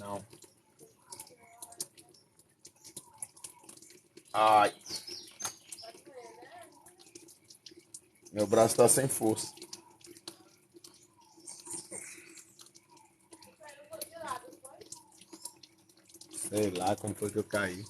Não. Ai. Meu braço tá sem força. Sei lá como foi que eu caí.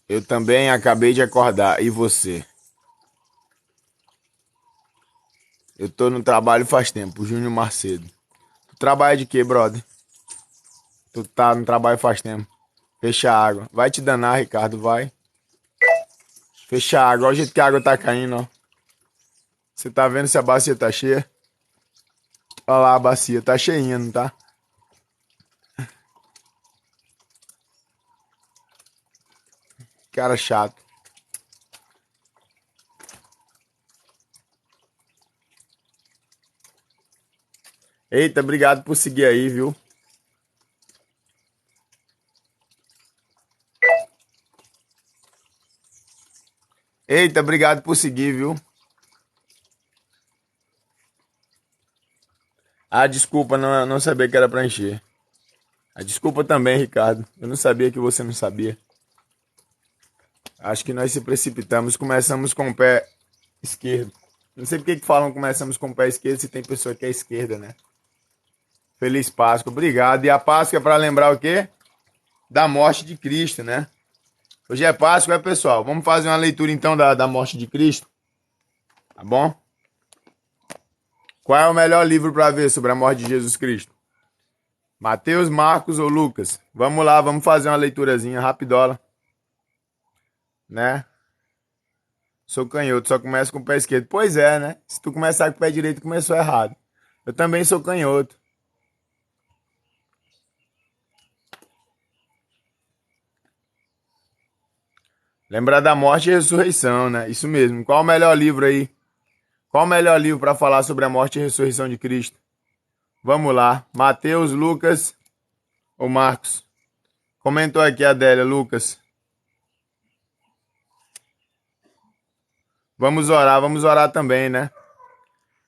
Eu também acabei de acordar. E você? Eu tô no trabalho faz tempo, Júnior Macedo. Tu trabalha de quê, brother? Tu tá no trabalho faz tempo. Fecha a água. Vai te danar, Ricardo, vai. Fecha a água. Olha o jeito que a água tá caindo, ó. Você tá vendo se a bacia tá cheia? Olha lá a bacia, tá cheinha, não tá? Cara chato. Eita, obrigado por seguir aí, viu? Eita, obrigado por seguir, viu? Ah, desculpa, não sabia que era pra encher. Ah, desculpa também, Ricardo. Eu não sabia que você não sabia. Acho que nós se precipitamos. Começamos com o pé esquerdo. Não sei por que falam começamos com o pé esquerdo se tem pessoa que é esquerda, né? Feliz Páscoa, obrigado. E a Páscoa é para lembrar o quê? Da morte de Cristo, né? Hoje é Páscoa, pessoal? Vamos fazer uma leitura então da morte de Cristo? Tá bom? Qual é o melhor livro para ver sobre a morte de Jesus Cristo? Mateus, Marcos ou Lucas? Vamos lá, vamos fazer uma leiturazinha rapidola. Né? Sou canhoto, só começo com o pé esquerdo. Pois é, né? Se tu começar com o pé direito, começou errado. Eu também sou canhoto. Lembrar da morte e ressurreição, né? Isso mesmo. Qual o melhor livro aí? Qual o melhor livro para falar sobre a morte e ressurreição de Cristo? Vamos lá. Mateus, Lucas ou Marcos? Comentou aqui a Adélia, Lucas. Vamos orar também, né?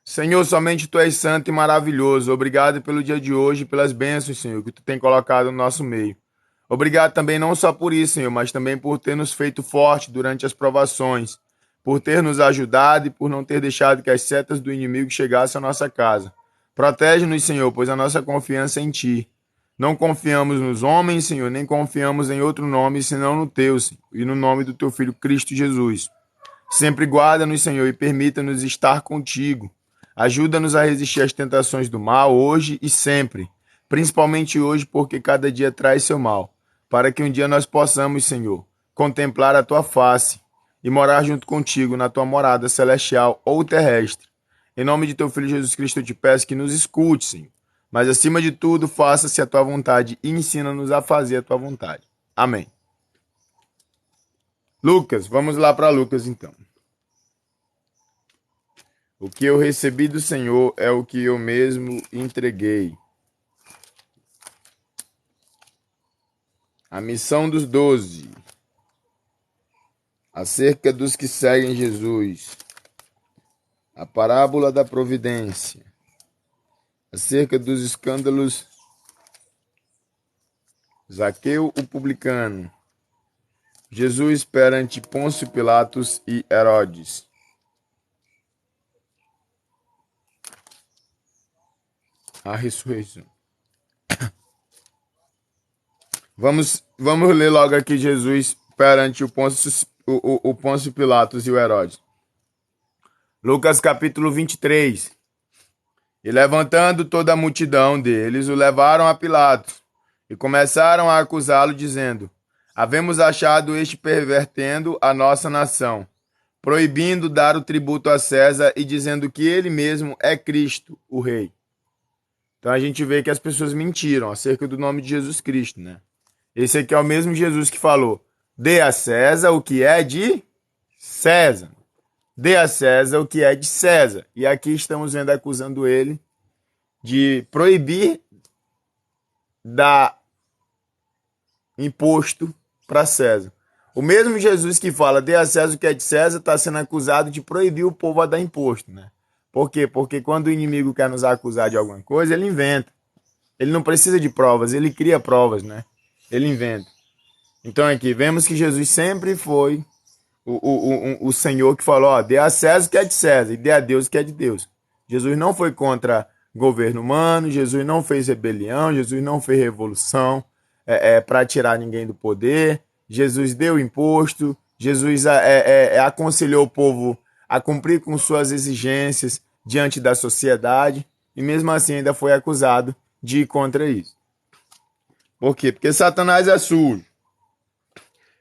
Senhor, somente Tu és santo e maravilhoso. Obrigado pelo dia de hoje e pelas bênçãos, Senhor, que Tu tem colocado no nosso meio. Obrigado também não só por isso, Senhor, mas também por ter nos feito forte durante as provações, por ter nos ajudado e por não ter deixado que as setas do inimigo chegassem à nossa casa. Protege-nos, Senhor, pois a nossa confiança é em Ti. Não confiamos nos homens, Senhor, nem confiamos em outro nome, senão no Teu, Senhor, e no nome do Teu Filho Cristo Jesus. Sempre guarda-nos, Senhor, e permita-nos estar contigo. Ajuda-nos a resistir às tentações do mal, hoje e sempre. Principalmente hoje, porque cada dia traz seu mal. Para que um dia nós possamos, Senhor, contemplar a Tua face e morar junto contigo na Tua morada celestial ou terrestre. Em nome de Teu Filho Jesus Cristo, eu te peço que nos escute, Senhor. Mas, acima de tudo, faça-se a Tua vontade e ensina-nos a fazer a Tua vontade. Amém. Lucas, vamos lá para Lucas, então. O que eu recebi do Senhor é o que eu mesmo entreguei. A missão dos 12. Acerca dos que seguem Jesus. A parábola da providência. Acerca dos escândalos. Zaqueu, o publicano. Jesus perante Pôncio Pilatos e Herodes. A ressurreição. Vamos ler logo aqui Jesus perante o Pôncio Pilatos e o Herodes. Lucas capítulo 23. E levantando toda a multidão deles, o levaram a Pilatos e começaram a acusá-lo, dizendo: havemos achado este pervertendo a nossa nação, proibindo dar o tributo a César e dizendo que ele mesmo é Cristo, o Rei. Então a gente vê que as pessoas mentiram acerca do nome de Jesus Cristo, né? Esse aqui é o mesmo Jesus que falou: dê a César o que é de César. Dê a César o que é de César. E aqui estamos vendo acusando ele de proibir dar imposto para César. O mesmo Jesus que fala dê a César o que é de César está sendo acusado de proibir o povo a dar imposto, né? Por quê? Porque quando o inimigo quer nos acusar de alguma coisa, ele inventa. Ele não precisa de provas, ele cria provas, né? Ele inventa. Então aqui, vemos que Jesus sempre foi o Senhor que falou, ó, dê a César o que é de César e dê a Deus o que é de Deus. Jesus não foi contra governo humano, Jesus não fez rebelião, Jesus não fez revolução para tirar ninguém do poder, Jesus deu imposto, Jesus aconselhou o povo a cumprir com suas exigências diante da sociedade e mesmo assim ainda foi acusado de ir contra isso. Por quê? Porque Satanás é sujo.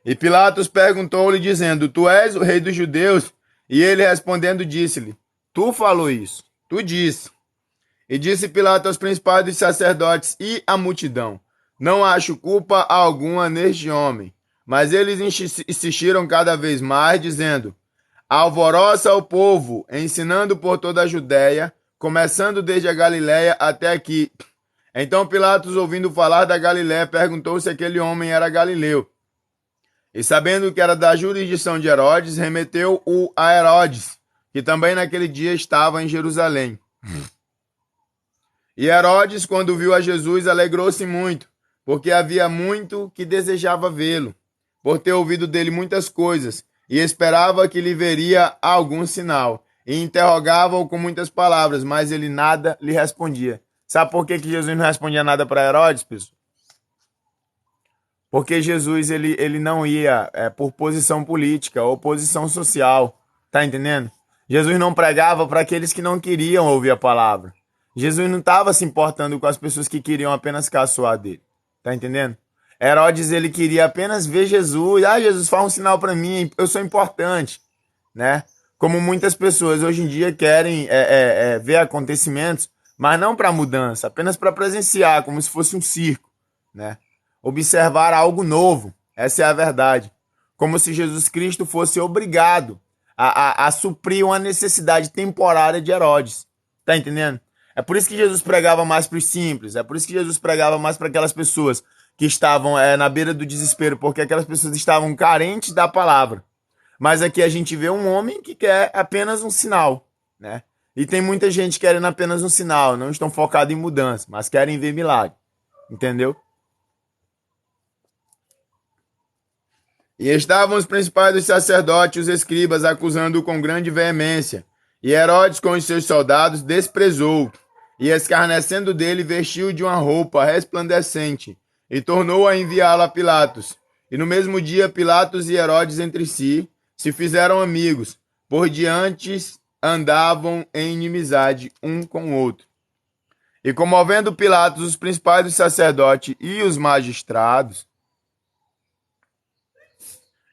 E Pilatos perguntou-lhe, dizendo, tu és o rei dos judeus? E ele respondendo disse-lhe, tu falou isso, tu disse. E disse Pilatos aos principais dos sacerdotes e à multidão, não acho culpa alguma neste homem. Mas eles insistiram cada vez mais, dizendo, alvoroça o povo, ensinando por toda a Judéia, começando desde a Galiléia até aqui. Então Pilatos, ouvindo falar da Galiléia, perguntou se aquele homem era galileu. E sabendo que era da jurisdição de Herodes, remeteu-o a Herodes, que também naquele dia estava em Jerusalém. E Herodes, quando viu a Jesus, alegrou-se muito, porque havia muito que desejava vê-lo, por ter ouvido dele muitas coisas, e esperava que lhe veria algum sinal. E interrogava-o com muitas palavras, mas ele nada lhe respondia. Sabe por que Jesus não respondia nada para Herodes, pessoal? Porque Jesus ele não ia por posição política ou posição social, tá entendendo? Jesus não pregava para aqueles que não queriam ouvir a palavra. Jesus não estava se importando com as pessoas que queriam apenas caçoar dele, tá entendendo? Herodes ele queria apenas ver Jesus. Ah, Jesus, faz um sinal para mim, eu sou importante, né? Como muitas pessoas hoje em dia querem ver acontecimentos, mas não para mudança, apenas para presenciar, como se fosse um circo, né? Observar algo novo, essa é a verdade. Como se Jesus Cristo fosse obrigado a suprir uma necessidade temporária de Herodes. Tá entendendo? É por isso que Jesus pregava mais para os simples, é por isso que Jesus pregava mais para aquelas pessoas que estavam na beira do desespero, porque aquelas pessoas estavam carentes da palavra. Mas aqui a gente vê um homem que quer apenas um sinal, né? E tem muita gente querendo apenas um sinal, não estão focados em mudança, mas querem ver milagre, entendeu? E estavam os principais dos sacerdotes e os escribas acusando-o com grande veemência. E Herodes com os seus soldados desprezou-o, e escarnecendo dele vestiu de uma roupa resplandecente, e tornou a enviá-lo a Pilatos. E no mesmo dia Pilatos e Herodes entre si se fizeram amigos, por diante andavam em inimizade um com o outro. E comovendo Pilatos os principais dos sacerdotes e os magistrados,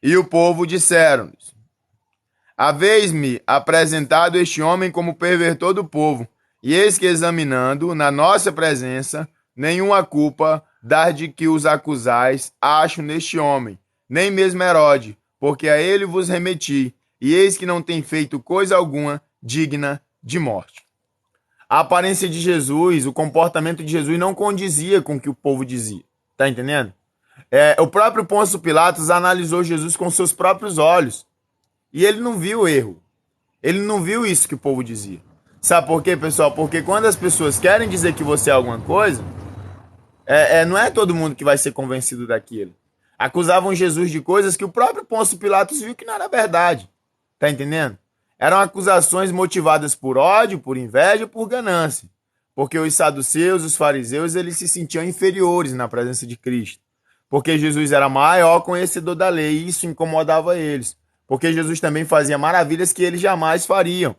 e o povo disseram-lhes, haveis-me apresentado este homem como pervertor do povo, e eis que examinando na nossa presença, nenhuma culpa das de que os acusais acho neste homem, nem mesmo Herodes, porque a ele vos remeti, e eis que não tem feito coisa alguma digna de morte. A aparência de Jesus, o comportamento de Jesus não condizia com o que o povo dizia. Tá entendendo? O próprio Pôncio Pilatos analisou Jesus com seus próprios olhos. E ele não viu erro. Ele não viu isso que o povo dizia. Sabe por quê, pessoal? Porque quando as pessoas querem dizer que você é alguma coisa, não é todo mundo que vai ser convencido daquilo. Acusavam Jesus de coisas que o próprio Pôncio Pilatos viu que não era verdade. Tá entendendo? Eram acusações motivadas por ódio, por inveja, por ganância. Porque os saduceus, os fariseus, eles se sentiam inferiores na presença de Cristo. Porque Jesus era maior conhecedor da lei e isso incomodava eles. Porque Jesus também fazia maravilhas que eles jamais fariam.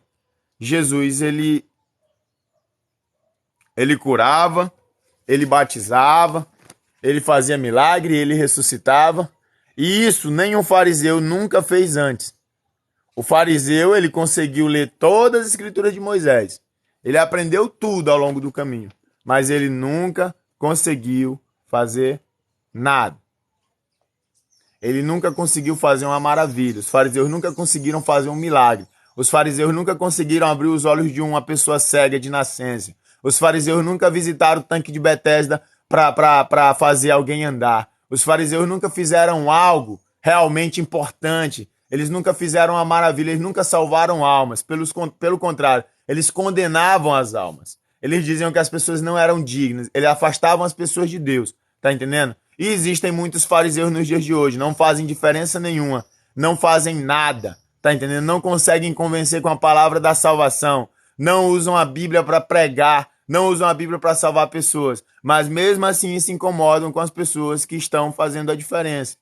Jesus, ele curava, ele batizava, ele fazia milagre, ele ressuscitava. E isso nenhum fariseu nunca fez antes. O fariseu, ele conseguiu ler todas as escrituras de Moisés. Ele aprendeu tudo ao longo do caminho, mas ele nunca conseguiu fazer nada. Ele nunca conseguiu fazer uma maravilha. Os fariseus nunca conseguiram fazer um milagre. Os fariseus nunca conseguiram abrir os olhos de uma pessoa cega de nascença. Os fariseus nunca visitaram o tanque de Betesda para fazer alguém andar. Os fariseus nunca fizeram algo realmente importante. Eles nunca fizeram uma maravilha, eles nunca salvaram almas. Pelo contrário, eles condenavam as almas. Eles diziam que as pessoas não eram dignas. Eles afastavam as pessoas de Deus. Tá entendendo? E existem muitos fariseus nos dias de hoje. Não fazem diferença nenhuma. Não fazem nada. Tá entendendo? Não conseguem convencer com a palavra da salvação. Não usam a Bíblia para pregar. Não usam a Bíblia para salvar pessoas. Mas mesmo assim se incomodam com as pessoas que estão fazendo a diferença.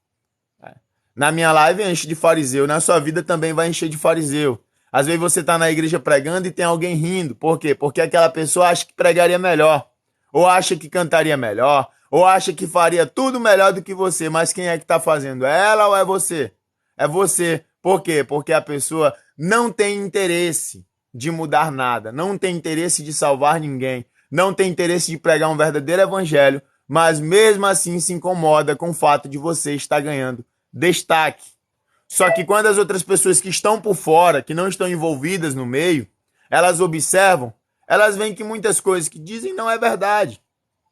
Na minha live enche de fariseu. Na sua vida também vai encher de fariseu. Às vezes você está na igreja pregando e tem alguém rindo. Por quê? Porque aquela pessoa acha que pregaria melhor. Ou acha que cantaria melhor. Ou acha que faria tudo melhor do que você. Mas quem é que está fazendo? É ela ou é você? É você. Por quê? Porque a pessoa não tem interesse de mudar nada. Não tem interesse de salvar ninguém. Não tem interesse de pregar um verdadeiro evangelho. Mas mesmo assim se incomoda com o fato de você estar ganhando destaque. Só que quando as outras pessoas que estão por fora, que não estão envolvidas no meio, elas observam, elas veem que muitas coisas que dizem não é verdade.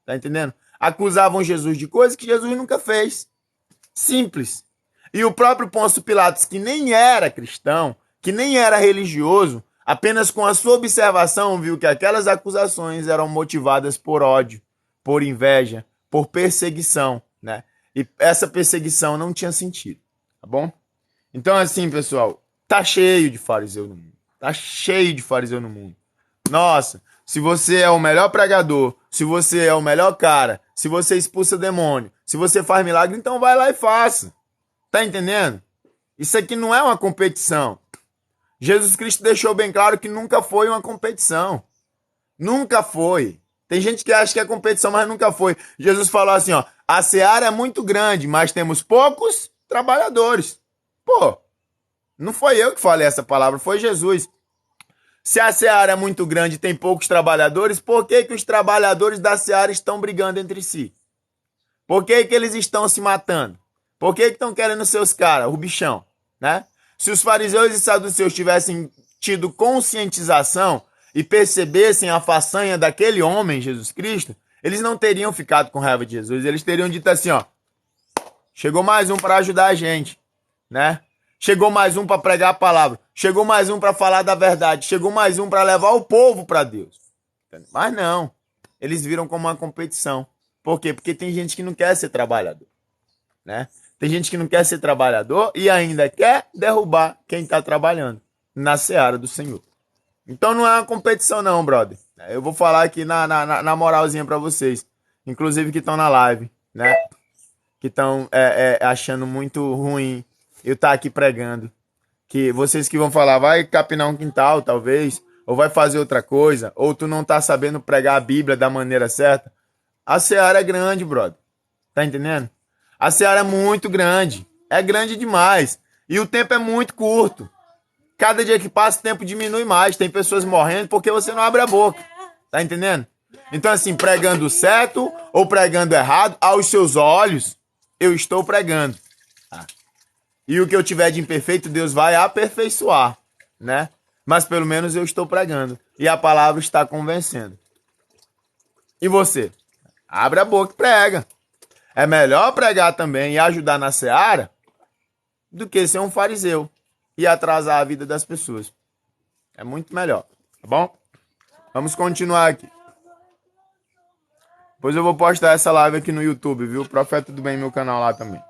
Tá entendendo? Acusavam Jesus de coisas que Jesus nunca fez. Simples. E o próprio Pôncio Pilatos, que nem era cristão, que nem era religioso, apenas com a sua observação viu que aquelas acusações eram motivadas por ódio, por inveja, por perseguição, né? E essa perseguição não tinha sentido, tá bom? Então, assim, pessoal, tá cheio de fariseu no mundo. Tá cheio de fariseu no mundo. Nossa, se você é o melhor pregador, se você é o melhor cara, se você expulsa demônio, se você faz milagre, então vai lá e faça. Tá entendendo? Isso aqui não é uma competição. Jesus Cristo deixou bem claro que nunca foi uma competição. Nunca foi. Tem gente que acha que é competição, mas nunca foi. Jesus falou assim, ó, a seara é muito grande, mas temos poucos trabalhadores. Pô, não foi eu que falei essa palavra, foi Jesus. Se a seara é muito grande e tem poucos trabalhadores, por que os trabalhadores da seara estão brigando entre si? Por que eles estão se matando? Por que estão querendo ser os caras, o bichão, né? Se os fariseus e saduceus tivessem tido conscientização e percebessem a façanha daquele homem, Jesus Cristo, eles não teriam ficado com raiva de Jesus. Eles teriam dito assim, ó, chegou mais um para ajudar a gente, né? Chegou mais um para pregar a palavra. Chegou mais um para falar da verdade. Chegou mais um para levar o povo para Deus. Mas não. Eles viram como uma competição. Por quê? Porque tem gente que não quer ser trabalhador, né? Tem gente que não quer ser trabalhador e ainda quer derrubar quem está trabalhando na seara do Senhor. Então não é uma competição não, brother. Eu vou falar aqui na moralzinha para vocês. Inclusive que estão na live, né? Que estão achando muito ruim eu estar aqui pregando. Que vocês que vão falar, vai capinar um quintal, talvez, ou vai fazer outra coisa, ou tu não tá sabendo pregar a Bíblia da maneira certa. A seara é grande, brother. Tá entendendo? A seara é muito grande. É grande demais. E o tempo é muito curto. Cada dia que passa, o tempo diminui mais. Tem pessoas morrendo porque você não abre a boca. Tá entendendo? Então, assim, pregando certo ou pregando errado, aos seus olhos, eu estou pregando. Tá? E o que eu tiver de imperfeito, Deus vai aperfeiçoar, né? Mas pelo menos eu estou pregando. E a palavra está convencendo. E você? Abre a boca e prega. É melhor pregar também e ajudar na seara do que ser um fariseu e atrasar a vida das pessoas. É muito melhor, tá bom? Vamos continuar aqui. Depois eu vou postar essa live aqui no YouTube, viu? Profeta do Bem, meu canal lá também.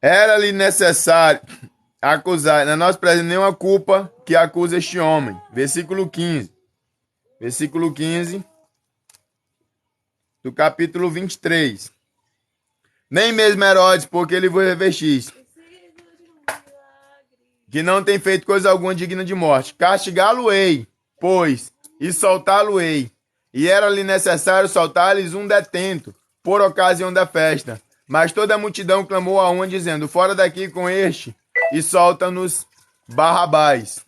Era-lhe necessário acusar, não nós presente nenhuma culpa que acusa este homem. Versículo 15. Versículo 15 do capítulo 23. Nem mesmo Herodes, porque ele vos revestis. que não tem feito coisa alguma digna de morte. Castigá-lo-ei, pois, e soltá-lo-ei. E era-lhe necessário soltar-lhes um detento, por ocasião da festa. Mas toda a multidão clamou a uma, dizendo: fora daqui com este, e solta-nos Barrabás.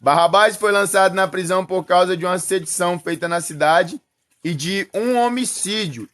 Barrabás foi lançado na prisão por causa de uma sedição feita na cidade e de um homicídio.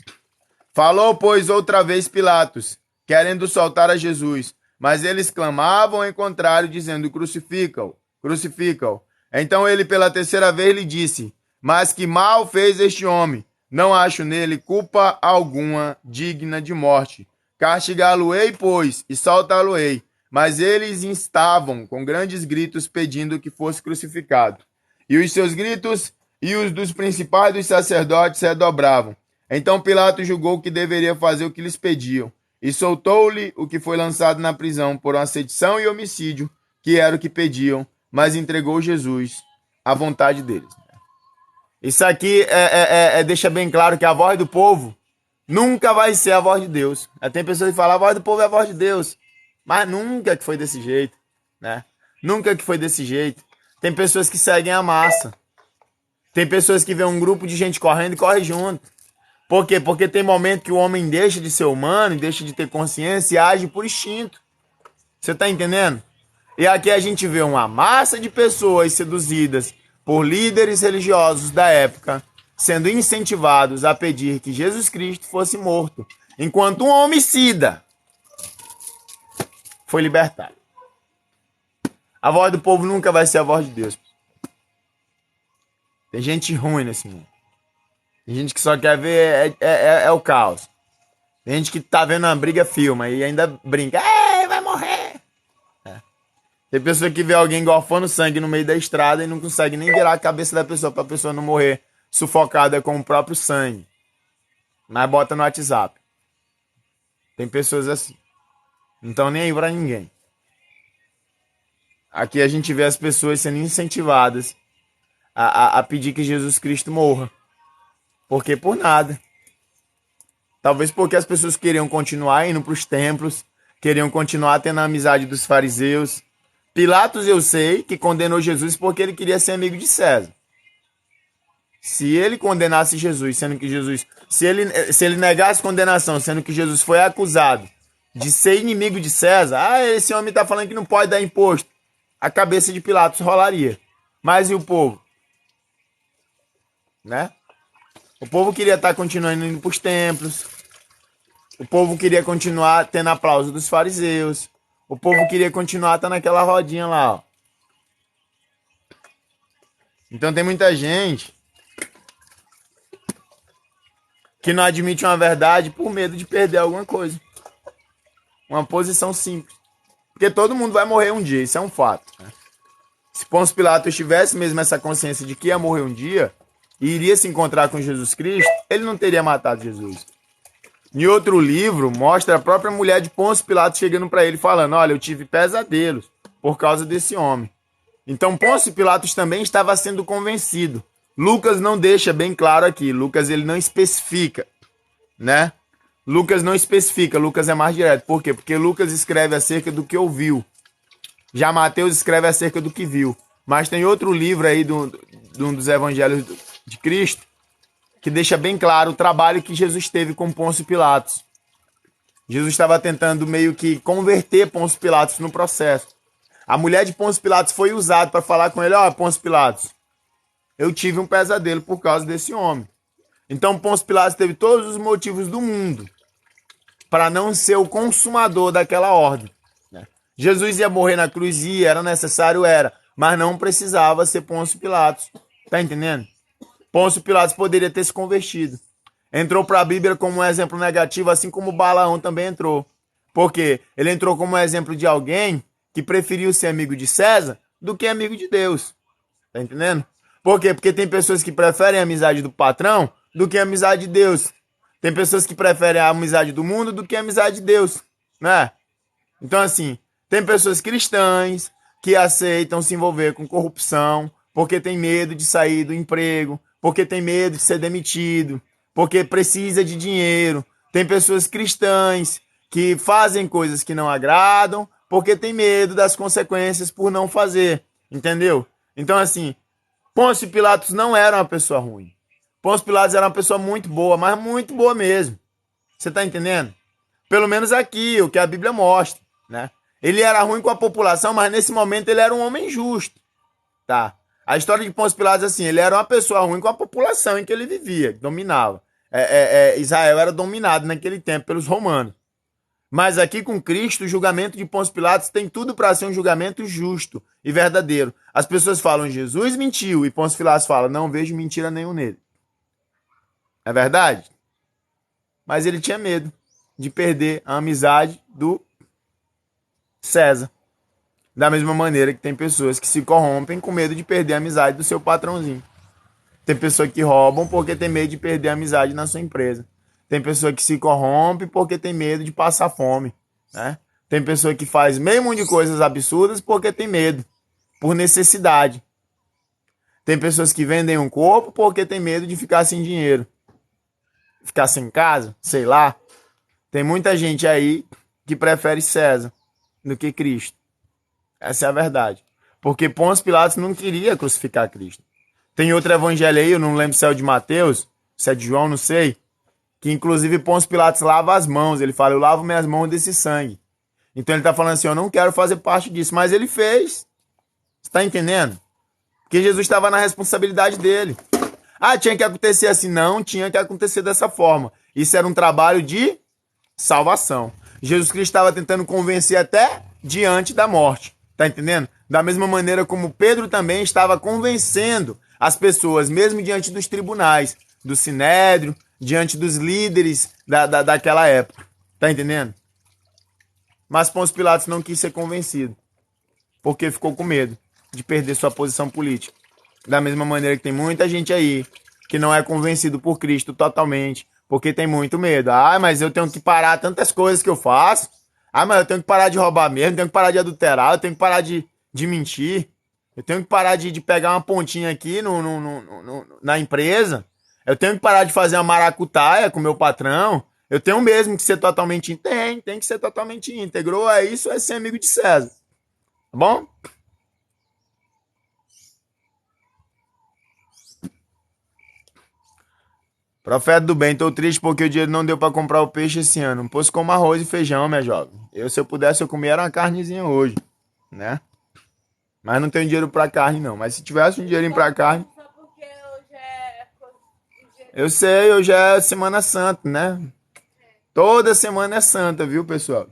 Falou, pois, outra vez Pilatos, querendo soltar a Jesus. Mas eles clamavam em contrário, dizendo: crucifica-o, crucifica-o. Então ele pela terceira vez lhe disse: mas que mal fez este homem? Não acho nele culpa alguma digna de morte. Castigá-lo-ei, pois, e soltá-lo-ei. Mas eles instavam com grandes gritos, pedindo que fosse crucificado. E os seus gritos e os dos principais dos sacerdotes se redobravam. Então Pilatos julgou que deveria fazer o que lhes pediam, e soltou-lhe o que foi lançado na prisão por uma sedição e homicídio, que era o que pediam, mas entregou Jesus à vontade deles. Isso aqui deixa bem claro que a voz do povo nunca vai ser a voz de Deus. Tem pessoas que falam: a voz do povo é a voz de Deus. Mas nunca que foi desse jeito, né? Nunca que foi desse jeito. Tem pessoas que seguem a massa. Tem pessoas que vêem um grupo de gente correndo e corre junto. Por quê? Porque tem momento que o homem deixa de ser humano e deixa de ter consciência e age por instinto. Você tá entendendo? E aqui a gente vê uma massa de pessoas seduzidas por líderes religiosos da época, sendo incentivados a pedir que Jesus Cristo fosse morto, enquanto um homicida foi libertado. A voz do povo nunca vai ser a voz de Deus. Tem gente ruim nesse mundo. Tem gente que só quer ver o caos. Tem gente que tá vendo uma briga, filma e ainda brinca: ei, vai morrer. Tem pessoa que vê alguém gorfando sangue no meio da estrada e não consegue nem virar a cabeça da pessoa pra pessoa não morrer sufocada com o próprio sangue. Mas bota no WhatsApp. Tem pessoas assim. Não estão nem aí pra ninguém. Aqui a gente vê as pessoas sendo incentivadas a pedir que Jesus Cristo morra. Por quê? Por nada. Talvez porque as pessoas queriam continuar indo para os templos, queriam continuar tendo a amizade dos fariseus. Pilatos, eu sei, que condenou Jesus porque ele queria ser amigo de César. Se ele condenasse Jesus, sendo que Jesus... Se ele negasse condenação, sendo que Jesus foi acusado de ser inimigo de César, esse homem está falando que não pode dar imposto, a cabeça de Pilatos rolaria. Mas e o povo? Né? O povo queria estar continuando indo para os templos. O povo queria continuar tendo aplauso dos fariseus. O povo queria continuar estar naquela rodinha lá, ó. Então tem muita gente que não admite uma verdade por medo de perder alguma coisa. Uma posição simples. Porque todo mundo vai morrer um dia, isso é um fato. Né? Se Pôncio Pilatos tivesse mesmo essa consciência de que ia morrer um dia e iria se encontrar com Jesus Cristo, ele não teria matado Jesus. Em outro livro, mostra a própria mulher de Pôncio Pilatos chegando para ele falando: olha, eu tive pesadelos por causa desse homem. Então Pôncio Pilatos também estava sendo convencido. Lucas não deixa bem claro aqui. Lucas ele não especifica, né? Lucas não especifica, Lucas é mais direto. Por quê? Porque Lucas escreve acerca do que ouviu. Já Mateus escreve acerca do que viu. Mas tem outro livro aí de um dos evangelhos de Cristo que deixa bem claro o trabalho que Jesus teve com Pôncio Pilatos. Jesus estava tentando meio que converter Pôncio Pilatos no processo. A mulher de Pôncio Pilatos foi usada para falar com ele: ó, Pôncio Pilatos, eu tive um pesadelo por causa desse homem. Então Pôncio Pilatos teve todos os motivos do mundo para não ser o consumador daquela ordem. Jesus ia morrer na cruz, era necessário, mas não precisava ser Pôncio Pilatos. Tá entendendo? Pôncio Pilatos poderia ter se convertido. Entrou para a Bíblia como um exemplo negativo, assim como Balaão também entrou. Por quê? Ele entrou como um exemplo de alguém que preferiu ser amigo de César do que amigo de Deus. Tá entendendo? Por quê? Porque tem pessoas que preferem a amizade do patrão do que a amizade de Deus. Tem pessoas que preferem a amizade do mundo do que a amizade de Deus, né? Então, assim, tem pessoas cristãs que aceitam se envolver com corrupção porque tem medo de sair do emprego, porque tem medo de ser demitido, porque precisa de dinheiro. Tem pessoas cristãs que fazem coisas que não agradam porque tem medo das consequências por não fazer, entendeu? Então, assim, Pôncio Pilatos não era uma pessoa ruim. Pôncio Pilatos era uma pessoa muito boa, mas muito boa mesmo. Você tá entendendo? Pelo menos aqui, o que a Bíblia mostra, né? Ele era ruim com a população, mas nesse momento ele era um homem justo, tá? A história de Pôncio Pilatos é assim, ele era uma pessoa ruim com a população em que ele vivia, que dominava. Israel era dominado naquele tempo pelos romanos. Mas aqui com Cristo, o julgamento de Pôncio Pilatos tem tudo para ser um julgamento justo e verdadeiro. As pessoas falam, Jesus mentiu, e Pôncio Pilatos fala, não vejo mentira nenhum nele. É verdade? Mas ele tinha medo de perder a amizade do César. Da mesma maneira que tem pessoas que se corrompem com medo de perder a amizade do seu patrãozinho. Tem pessoas que roubam porque tem medo de perder a amizade na sua empresa. Tem pessoa que se corrompe porque tem medo de passar fome, né? Tem pessoa que faz meio mundo de coisas absurdas porque tem medo, por necessidade. Tem pessoas que vendem um corpo porque tem medo de ficar sem dinheiro. Ficar sem casa, sei lá. Tem muita gente aí que prefere César do que Cristo. Essa é a verdade. Porque Pôncio Pilatos não queria crucificar Cristo. Tem outro evangelho aí, eu não lembro se é o de Mateus, se é de João, não sei, que inclusive Pôncio Pilatos lava as mãos. Ele fala, eu lavo minhas mãos desse sangue. Então ele está falando assim, eu não quero fazer parte disso. Mas ele fez. Você está entendendo? Porque Jesus estava na responsabilidade dele. Ah, tinha que acontecer assim. Não, tinha que acontecer dessa forma. Isso era um trabalho de salvação. Jesus Cristo estava tentando convencer até diante da morte. Tá entendendo? Da mesma maneira como Pedro também estava convencendo as pessoas, mesmo diante dos tribunais, do Sinédrio, diante dos líderes daquela época. Tá entendendo? Mas Pôncio Pilatos não quis ser convencido, porque ficou com medo de perder sua posição política. Da mesma maneira que tem muita gente aí que não é convencido por Cristo totalmente, porque tem muito medo. Ah, mas eu tenho que parar tantas coisas que eu faço. Ah, mas eu tenho que parar de roubar mesmo, eu tenho que parar de adulterar, eu tenho que parar de mentir. Eu tenho que parar de pegar uma pontinha aqui na empresa. Eu tenho que parar de fazer uma maracutaia com o meu patrão. Eu tenho mesmo que ser totalmente íntegro. Tem que ser totalmente íntegro. É isso, é ser amigo de César. Tá bom? Profeta do bem, tô triste porque o dinheiro não deu pra comprar o peixe esse ano. Não posso comer arroz e feijão, minha jovem. Se eu pudesse, eu comia uma carnezinha hoje, né? Mas não tenho dinheiro pra carne, não. Mas se tivesse um dinheirinho pra carne... Só porque hoje é... Eu sei, hoje é Semana Santa, né? Toda semana é santa, viu, pessoal?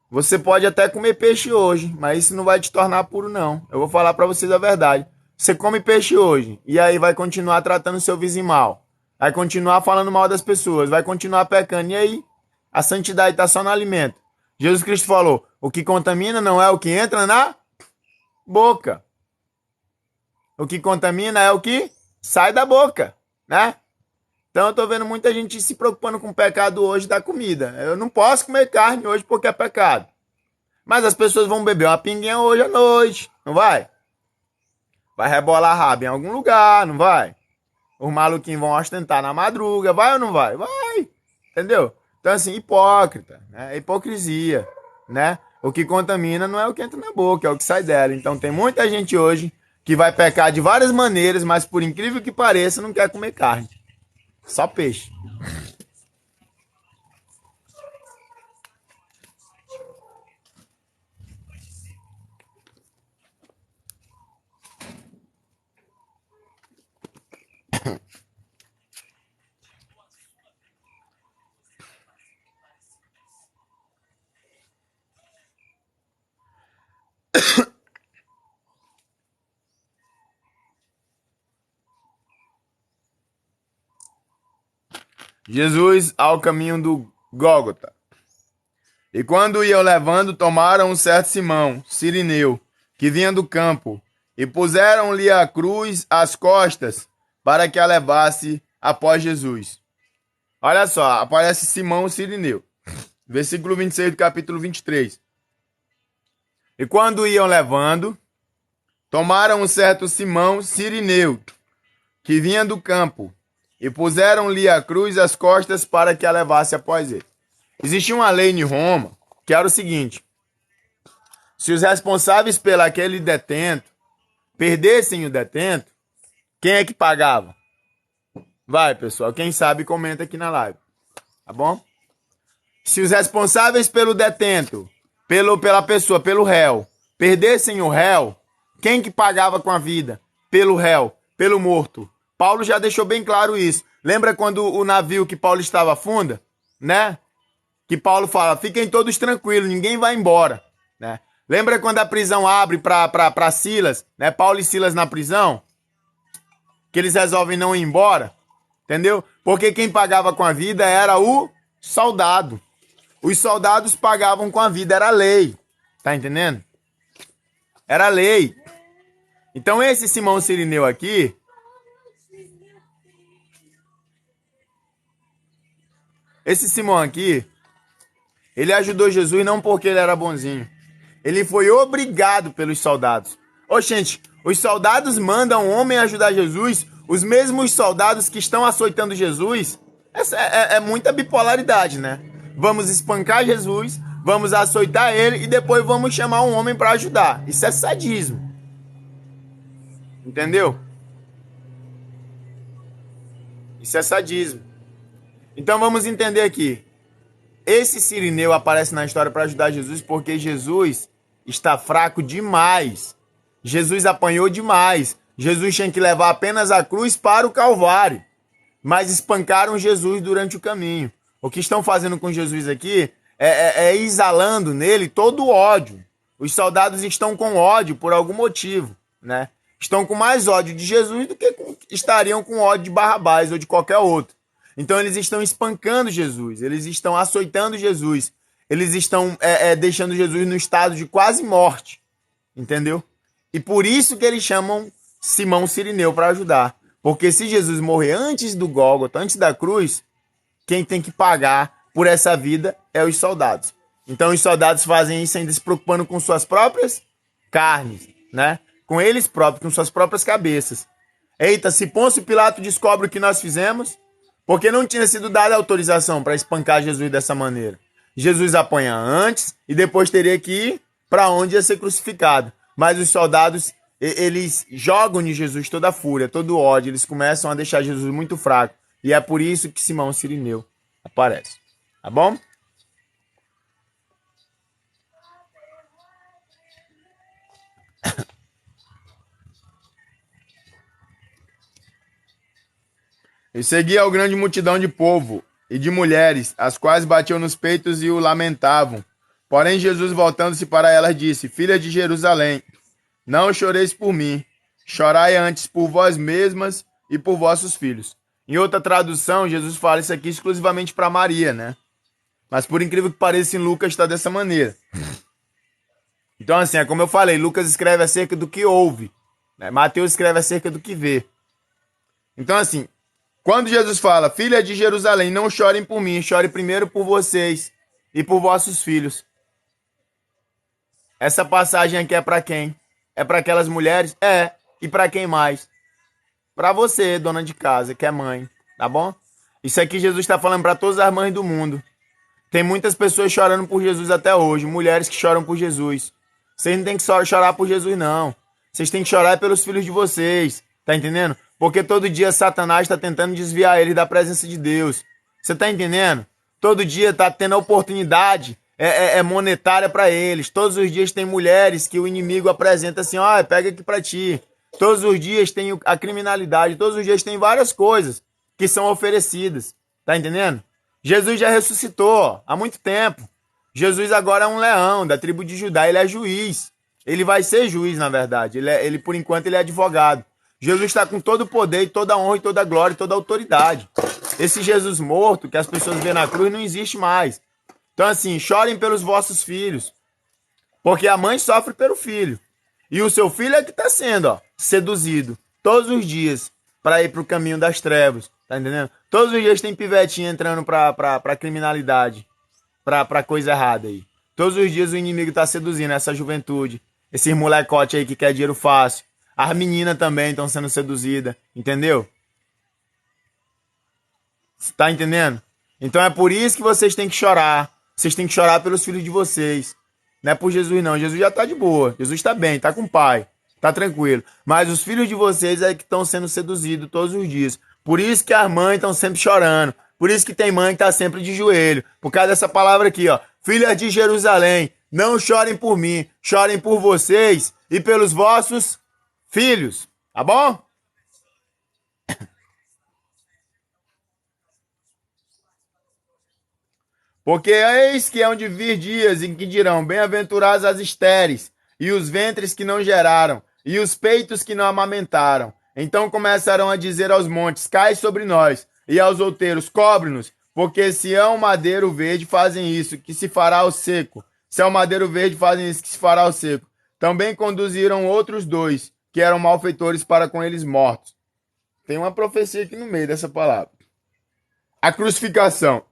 Você pode até comer peixe hoje, mas isso não vai te tornar puro, não. Eu vou falar pra vocês a verdade. Você come peixe hoje, e aí vai continuar tratando seu vizinho mal. Vai continuar falando mal das pessoas, vai continuar pecando. E aí? A santidade está só no alimento. Jesus Cristo falou, o que contamina não é o que entra na boca. O que contamina é o que sai da boca, né? Então eu tô vendo muita gente se preocupando com o pecado hoje da comida. Eu não posso comer carne hoje porque é pecado. Mas as pessoas vão beber uma pinguinha hoje à noite, não vai? Vai rebolar rabo em algum lugar, não vai? Os maluquinhos vão ostentar na madruga, vai ou não vai? Vai, entendeu? Então assim, hipócrita, né? É hipocrisia, né? O que contamina não é o que entra na boca, é o que sai dela. Então tem muita gente hoje que vai pecar de várias maneiras, mas por incrível que pareça, não quer comer carne. Só peixe. Jesus ao caminho do Gólgota. E quando iam levando, tomaram um certo Simão, sirineu, que vinha do campo, e puseram-lhe a cruz às costas, para que a levasse após Jesus. Olha só, aparece Simão sirineu. Versículo 26 do capítulo 23. E quando iam levando, tomaram um certo Simão sirineu, que vinha do campo, e puseram-lhe a cruz às costas para que a levasse após ele. Existia uma lei em Roma que era o seguinte: Se os responsáveis pelo aquele detento perdessem o detento, quem é que pagava? Vai, pessoal, quem sabe comenta aqui na live, tá bom? Se os responsáveis pelo detento, pela pessoa, pelo réu, perdessem o réu, quem que pagava com a vida? Pelo réu, pelo morto. Paulo já deixou bem claro isso. Lembra quando o navio que Paulo estava afunda, né? Que Paulo fala, fiquem todos tranquilos, ninguém vai embora, né? Lembra quando a prisão abre para Silas, né? Paulo e Silas na prisão, que eles resolvem não ir embora, entendeu? Porque quem pagava com a vida era o soldado. Os soldados pagavam com a vida, era lei, tá entendendo? Era lei. Então esse Simão Cirineu aqui, esse Simão aqui, ele ajudou Jesus não porque ele era bonzinho. Ele foi obrigado pelos soldados. Ô, gente, os soldados mandam um homem ajudar Jesus, os mesmos soldados que estão açoitando Jesus. Essa é muita bipolaridade, né? Vamos espancar Jesus, vamos açoitar ele e depois vamos chamar um homem para ajudar. Isso é sadismo. Entendeu? Isso é sadismo. Então vamos entender aqui. Esse Cirineu aparece na história para ajudar Jesus porque Jesus está fraco demais. Jesus apanhou demais. Jesus tinha que levar apenas a cruz para o Calvário. Mas espancaram Jesus durante o caminho. O que estão fazendo com Jesus aqui é exalando nele todo o ódio. Os soldados estão com ódio por algum motivo, né? Estão com mais ódio de Jesus do que estariam com ódio de Barrabás ou de qualquer outro. Então eles estão espancando Jesus, eles estão açoitando Jesus, eles estão deixando Jesus no estado de quase morte, entendeu? E por isso que eles chamam Simão Cirineu para ajudar. Porque se Jesus morrer antes do Gólgota, antes da cruz, quem tem que pagar por essa vida é os soldados. Então os soldados fazem isso ainda se preocupando com suas próprias carnes, né? Com eles próprios, com suas próprias cabeças. Eita, se Pôncio Pilato descobre o que nós fizemos, porque não tinha sido dada autorização para espancar Jesus dessa maneira. Jesus apanha antes e depois teria que ir para onde ia ser crucificado. Mas os soldados, eles jogam em Jesus toda a fúria, todo o ódio. Eles começam a deixar Jesus muito fraco. E é por isso que Simão Cirineu aparece. Tá bom? E seguia a grande multidão de povo e de mulheres, as quais batiam nos peitos e o lamentavam. Porém, Jesus, voltando-se para elas, disse: Filhas de Jerusalém, não choreis por mim, chorai antes por vós mesmas e por vossos filhos. Em outra tradução, Jesus fala isso aqui exclusivamente para Maria, né? Mas por incrível que pareça, em Lucas está dessa maneira. Então, assim, é como eu falei, Lucas escreve acerca do que ouve, né? Mateus escreve acerca do que vê. Então, assim, quando Jesus fala, filha de Jerusalém, não chorem por mim, chore primeiro por vocês e por vossos filhos. Essa passagem aqui é para quem? É para aquelas mulheres? É. E para quem mais? Para você, dona de casa, que é mãe, tá bom? Isso aqui Jesus está falando para todas as mães do mundo. Tem muitas pessoas chorando por Jesus até hoje, mulheres que choram por Jesus. Vocês não tem que só chorar por Jesus, não. Vocês têm que chorar pelos filhos de vocês, tá entendendo? Porque todo dia Satanás está tentando desviar eles da presença de Deus. Você tá entendendo? Todo dia tá tendo a oportunidade monetária para eles. Todos os dias tem mulheres que o inimigo apresenta assim, ó, pega aqui para ti. Todos os dias tem a criminalidade, todos os dias tem várias coisas que são oferecidas. Tá entendendo? Jesus já ressuscitou há muito tempo. Jesus agora é um leão da tribo de Judá, ele é juiz. Ele vai ser juiz, na verdade. Ele por enquanto, ele é advogado. Jesus está com todo o poder, e toda a honra, e toda a glória, e toda a autoridade. Esse Jesus morto que as pessoas vêem na cruz não existe mais. Então, assim, chorem pelos vossos filhos. Porque a mãe sofre pelo filho. E o seu filho é que está sendo, seduzido todos os dias para ir para o caminho das trevas. Tá entendendo? Todos os dias tem pivetinha entrando para criminalidade, para coisa errada aí. Todos os dias o inimigo está seduzindo essa juventude. Esses molecote aí que quer dinheiro fácil. As meninas também estão sendo seduzidas, entendeu? Tá entendendo? Então é por isso que vocês têm que chorar. Vocês têm que chorar pelos filhos de vocês. Não é por Jesus, não. Jesus já tá de boa. Jesus tá bem, tá com o Pai. Tá tranquilo. Mas os filhos de vocês é que estão sendo seduzidos todos os dias. Por isso que as mães estão sempre chorando. Por isso que tem mãe que tá sempre de joelho. Por causa dessa palavra aqui, ó. Filhas de Jerusalém, não chorem por mim. Chorem por vocês e pelos vossos filhos. Tá bom? Porque eis que hão de vir dias em que dirão, bem-aventurados as estéreis, e os ventres que não geraram, e os peitos que não amamentaram. Então começarão a dizer aos montes, cai sobre nós, e aos outeiros, cobre-nos, porque se é um madeiro verde, fazem isso, que se fará ao seco. Se é um madeiro verde, fazem isso, que se fará ao seco. Também conduziram outros dois, que eram malfeitores para com eles mortos. Tem uma profecia aqui no meio dessa palavra. A crucificação.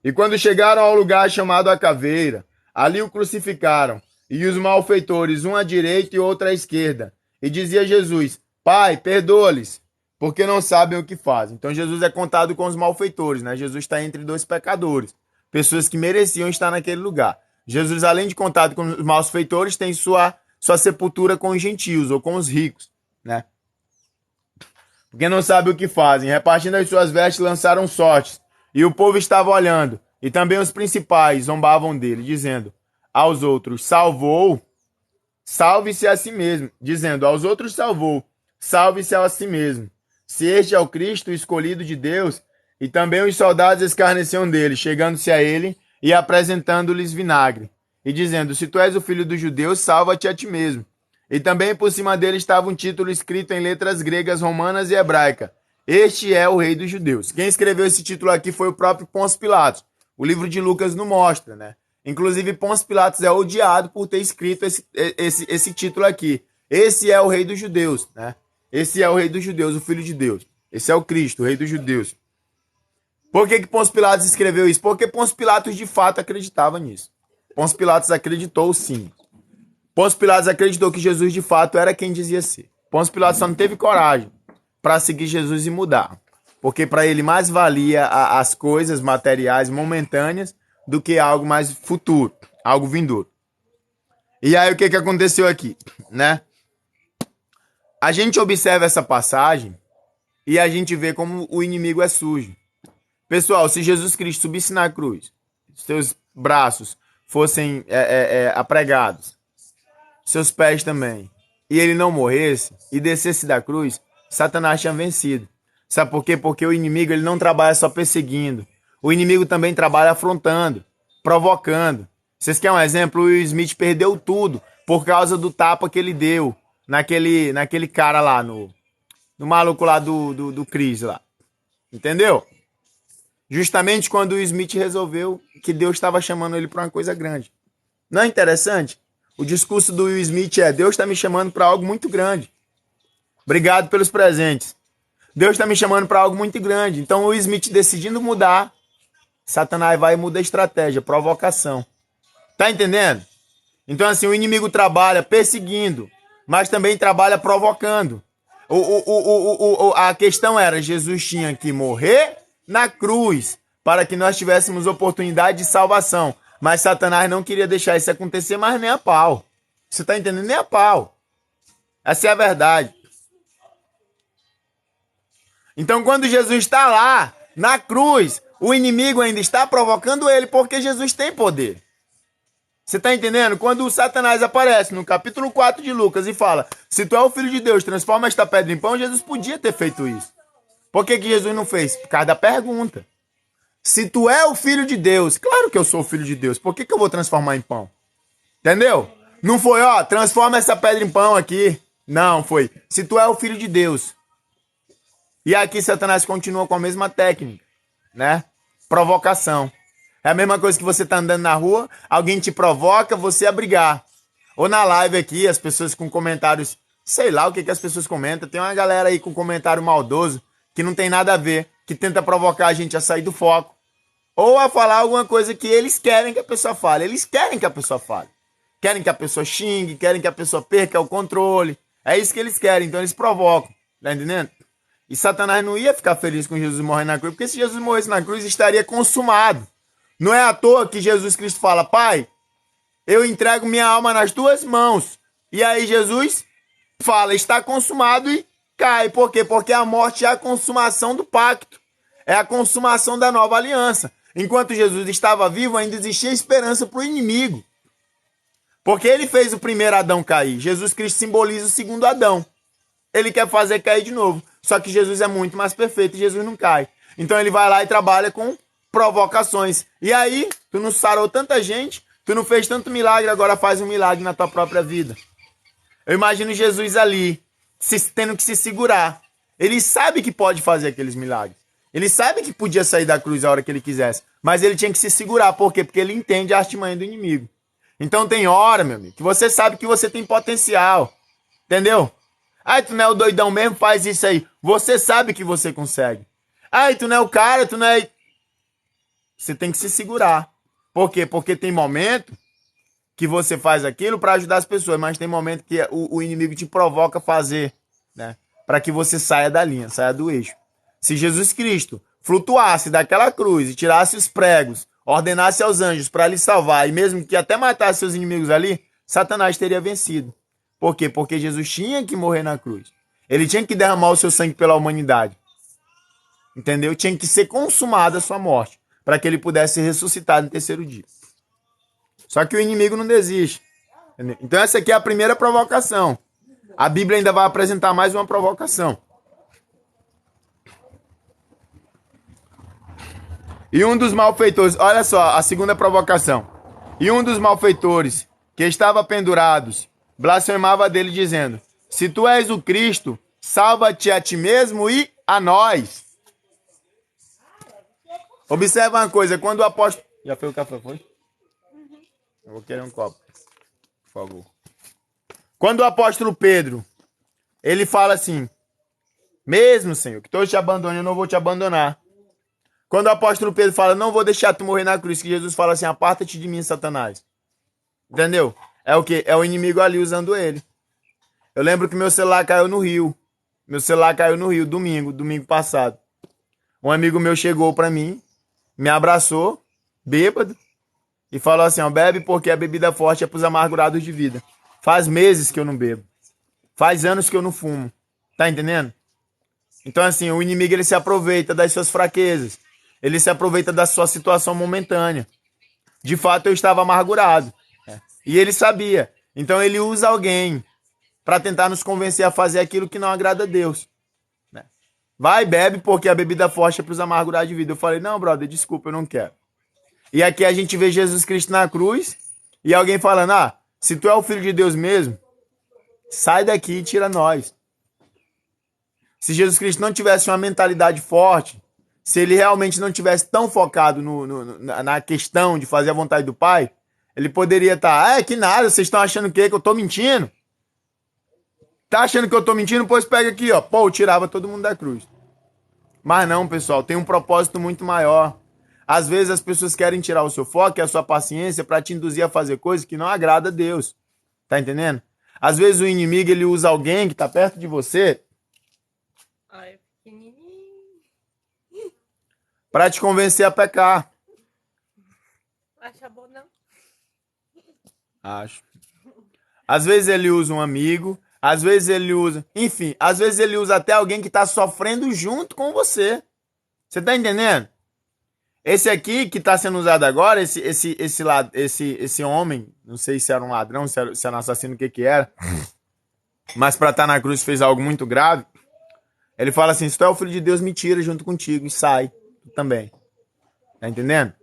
E quando chegaram ao lugar chamado a Caveira, ali o crucificaram, e os malfeitores, um à direita e outro à esquerda. E dizia Jesus, Pai, perdoa-lhes, porque não sabem o que fazem. Então Jesus é contado com os malfeitores, né? Jesus está entre dois pecadores, pessoas que mereciam estar naquele lugar. Jesus, além de contado com os malfeitores, tem sua sepultura com os gentios, ou com os ricos, né? Porque não sabem o que fazem. Repartindo as suas vestes, lançaram sortes. E o povo estava olhando, e também os principais zombavam dele, dizendo aos outros, salvou, salve-se a si mesmo. Dizendo aos outros, salvou, salve-se a si mesmo. Se este é o Cristo, o escolhido de Deus, e também os soldados escarneciam dele, chegando-se a ele e apresentando-lhes vinagre, e dizendo, se tu és o filho dos judeus, salva-te a ti mesmo. E também por cima dele estava um título escrito em letras gregas, romanas e hebraica. Este é o rei dos judeus. Quem escreveu esse título aqui foi o próprio Pôncio Pilatos. O livro de Lucas não mostra, né? Inclusive, Pôncio Pilatos é odiado por ter escrito esse título aqui. Esse é o rei dos judeus, né? Esse é o rei dos judeus, o filho de Deus. Esse é o Cristo, o rei dos judeus. Por que Pôncio Pilatos escreveu isso? Porque Pôncio Pilatos de fato acreditava nisso. Pôncio Pilatos acreditou sim. Pôncio Pilatos acreditou que Jesus de fato era quem dizia ser. Pôncio Pilatos só não teve coragem para seguir Jesus e mudar. Porque para ele mais valia as coisas materiais momentâneas do que algo mais futuro, algo vindouro. E aí o que aconteceu aqui, né? A gente observa essa passagem e a gente vê como o inimigo é sujo. Pessoal, se Jesus Cristo subisse na cruz, seus braços fossem apregados, seus pés também, e ele não morresse e descesse da cruz, Satanás tinha vencido. Sabe por quê? Porque o inimigo ele não trabalha só perseguindo. O inimigo também trabalha afrontando, provocando. Vocês querem um exemplo? O Will Smith perdeu tudo por causa do tapa que ele deu naquele cara lá, no maluco lá do Chris lá. Entendeu? Justamente quando o Will Smith resolveu que Deus estava chamando ele para uma coisa grande. Não é interessante? O discurso do Will Smith é, Deus está me chamando para algo muito grande. Obrigado pelos presentes. Deus está me chamando para algo muito grande. Então o Will Smith decidindo mudar, Satanás vai e muda a estratégia, provocação. Tá entendendo? Então assim, o inimigo trabalha perseguindo, mas também trabalha provocando. A questão era, Jesus tinha que morrer na cruz para que nós tivéssemos oportunidade de salvação. Mas Satanás não queria deixar isso acontecer, mas nem a pau. Você tá entendendo? Nem a pau. Essa é a verdade. Então, quando Jesus está lá, na cruz, o inimigo ainda está provocando ele, porque Jesus tem poder. Você está entendendo? Quando o Satanás aparece no capítulo 4 de Lucas e fala, se tu é o filho de Deus, transforma esta pedra em pão, Jesus podia ter feito isso. Por que Jesus não fez? Por causa da pergunta. Se tu é o filho de Deus, claro que eu sou o filho de Deus, por que eu vou transformar em pão? Entendeu? Não foi, ó, transforma essa pedra em pão aqui. Não, foi, se tu é o filho de Deus. E aqui Satanás continua com a mesma técnica, né? Provocação. É a mesma coisa que você tá andando na rua, alguém te provoca, você a brigar. Ou na live aqui, as pessoas com comentários, sei lá o que as pessoas comentam. Tem uma galera aí com comentário maldoso, que não tem nada a ver, que tenta provocar a gente a sair do foco. Ou a falar alguma coisa que eles querem que a pessoa fale. Eles querem que a pessoa fale. Querem que a pessoa xingue, querem que a pessoa perca o controle. É isso que eles querem, então eles provocam. Tá entendendo? E Satanás não ia ficar feliz com Jesus morrer na cruz, porque se Jesus morresse na cruz, estaria consumado. Não é à toa que Jesus Cristo fala, Pai, eu entrego minha alma nas tuas mãos. E aí Jesus fala, está consumado e cai. Por quê? Porque a morte é a consumação do pacto. É a consumação da nova aliança. Enquanto Jesus estava vivo, ainda existia esperança para o inimigo. Porque ele fez o primeiro Adão cair. Jesus Cristo simboliza o segundo Adão. Ele quer fazer cair de novo. Só que Jesus é muito mais perfeito e Jesus não cai. Então ele vai lá e trabalha com provocações. E aí, tu não sarou tanta gente, tu não fez tanto milagre, agora faz um milagre na tua própria vida. Eu imagino Jesus ali, tendo que se segurar. Ele sabe que pode fazer aqueles milagres. Ele sabe que podia sair da cruz a hora que ele quisesse. Mas ele tinha que se segurar. Por quê? Porque ele entende a artimanha do inimigo. Então tem hora, meu amigo, que você sabe que você tem potencial. Entendeu? Ai, tu não é o doidão mesmo, faz isso aí. Você sabe que você consegue. Ai, tu não é o cara, tu não é... Você tem que se segurar. Por quê? Porque tem momento que você faz aquilo para ajudar as pessoas, mas tem momento que o inimigo te provoca a fazer, né? Para que você saia da linha, saia do eixo. Se Jesus Cristo flutuasse daquela cruz e tirasse os pregos, ordenasse aos anjos para lhe salvar, e mesmo que até matasse seus inimigos ali, Satanás teria vencido. Por quê? Porque Jesus tinha que morrer na cruz. Ele tinha que derramar o seu sangue pela humanidade. Entendeu? Tinha que ser consumada a sua morte, para que ele pudesse ser ressuscitado no terceiro dia. Só que o inimigo não desiste. Entendeu? Então essa aqui é a primeira provocação. A Bíblia ainda vai apresentar mais uma provocação. E um dos malfeitores, olha só, a segunda provocação. E um dos malfeitores, que estava pendurados, blasfemava dele, dizendo: se tu és o Cristo, salva-te a ti mesmo e a nós. Observa uma coisa, quando o apóstolo... Já foi o café, foi? Eu vou querer um copo, por favor. Quando o apóstolo Pedro, ele fala assim: mesmo, Senhor, que todos te abandonam, eu não vou te abandonar. Quando o apóstolo Pedro fala, não vou deixar tu morrer na cruz, que Jesus fala assim, aparta-te de mim, Satanás. Entendeu? É o quê? É o inimigo ali usando ele. Eu lembro que meu celular caiu no rio. Meu celular caiu no rio, domingo passado. Um amigo meu chegou pra mim, me abraçou, bêbado, e falou assim, ó, bebe porque a bebida forte é pros amargurados de vida. Faz meses que eu não bebo. Faz anos que eu não fumo. Tá entendendo? Então assim, o inimigo ele se aproveita das suas fraquezas. Ele se aproveita da sua situação momentânea. De fato, eu estava amargurado. E ele sabia. Então ele usa alguém para tentar nos convencer a fazer aquilo que não agrada a Deus. Vai, bebe, porque a bebida forte é para os amargurados de vida. Eu falei, não, brother, desculpa, eu não quero. E aqui a gente vê Jesus Cristo na cruz e alguém falando, ah, se tu é o Filho de Deus mesmo, sai daqui e tira nós. Se Jesus Cristo não tivesse uma mentalidade forte, se ele realmente não tivesse tão focado na questão de fazer a vontade do Pai, ele poderia estar, que nada, vocês estão achando o quê? Que eu tô mentindo? Tá achando que eu tô mentindo? Pois pega aqui, ó. Pô, eu tirava todo mundo da cruz. Mas não, pessoal, tem um propósito muito maior. Às vezes as pessoas querem tirar o seu foco e a sua paciência para te induzir a fazer coisas que não agrada a Deus. Tá entendendo? Às vezes o inimigo, ele usa alguém que tá perto de você para te convencer a pecar. Acha bom, não? Acho. Às vezes ele usa um amigo, às vezes ele usa... Enfim, às vezes ele usa até alguém que tá sofrendo junto com você. Você tá entendendo? Esse aqui que tá sendo usado agora, esse homem, não sei se era um ladrão, se era um assassino, o que era, mas pra estar na cruz fez algo muito grave. Ele fala assim, se tu é o Filho de Deus, me tira junto contigo e sai. Também. Tá entendendo?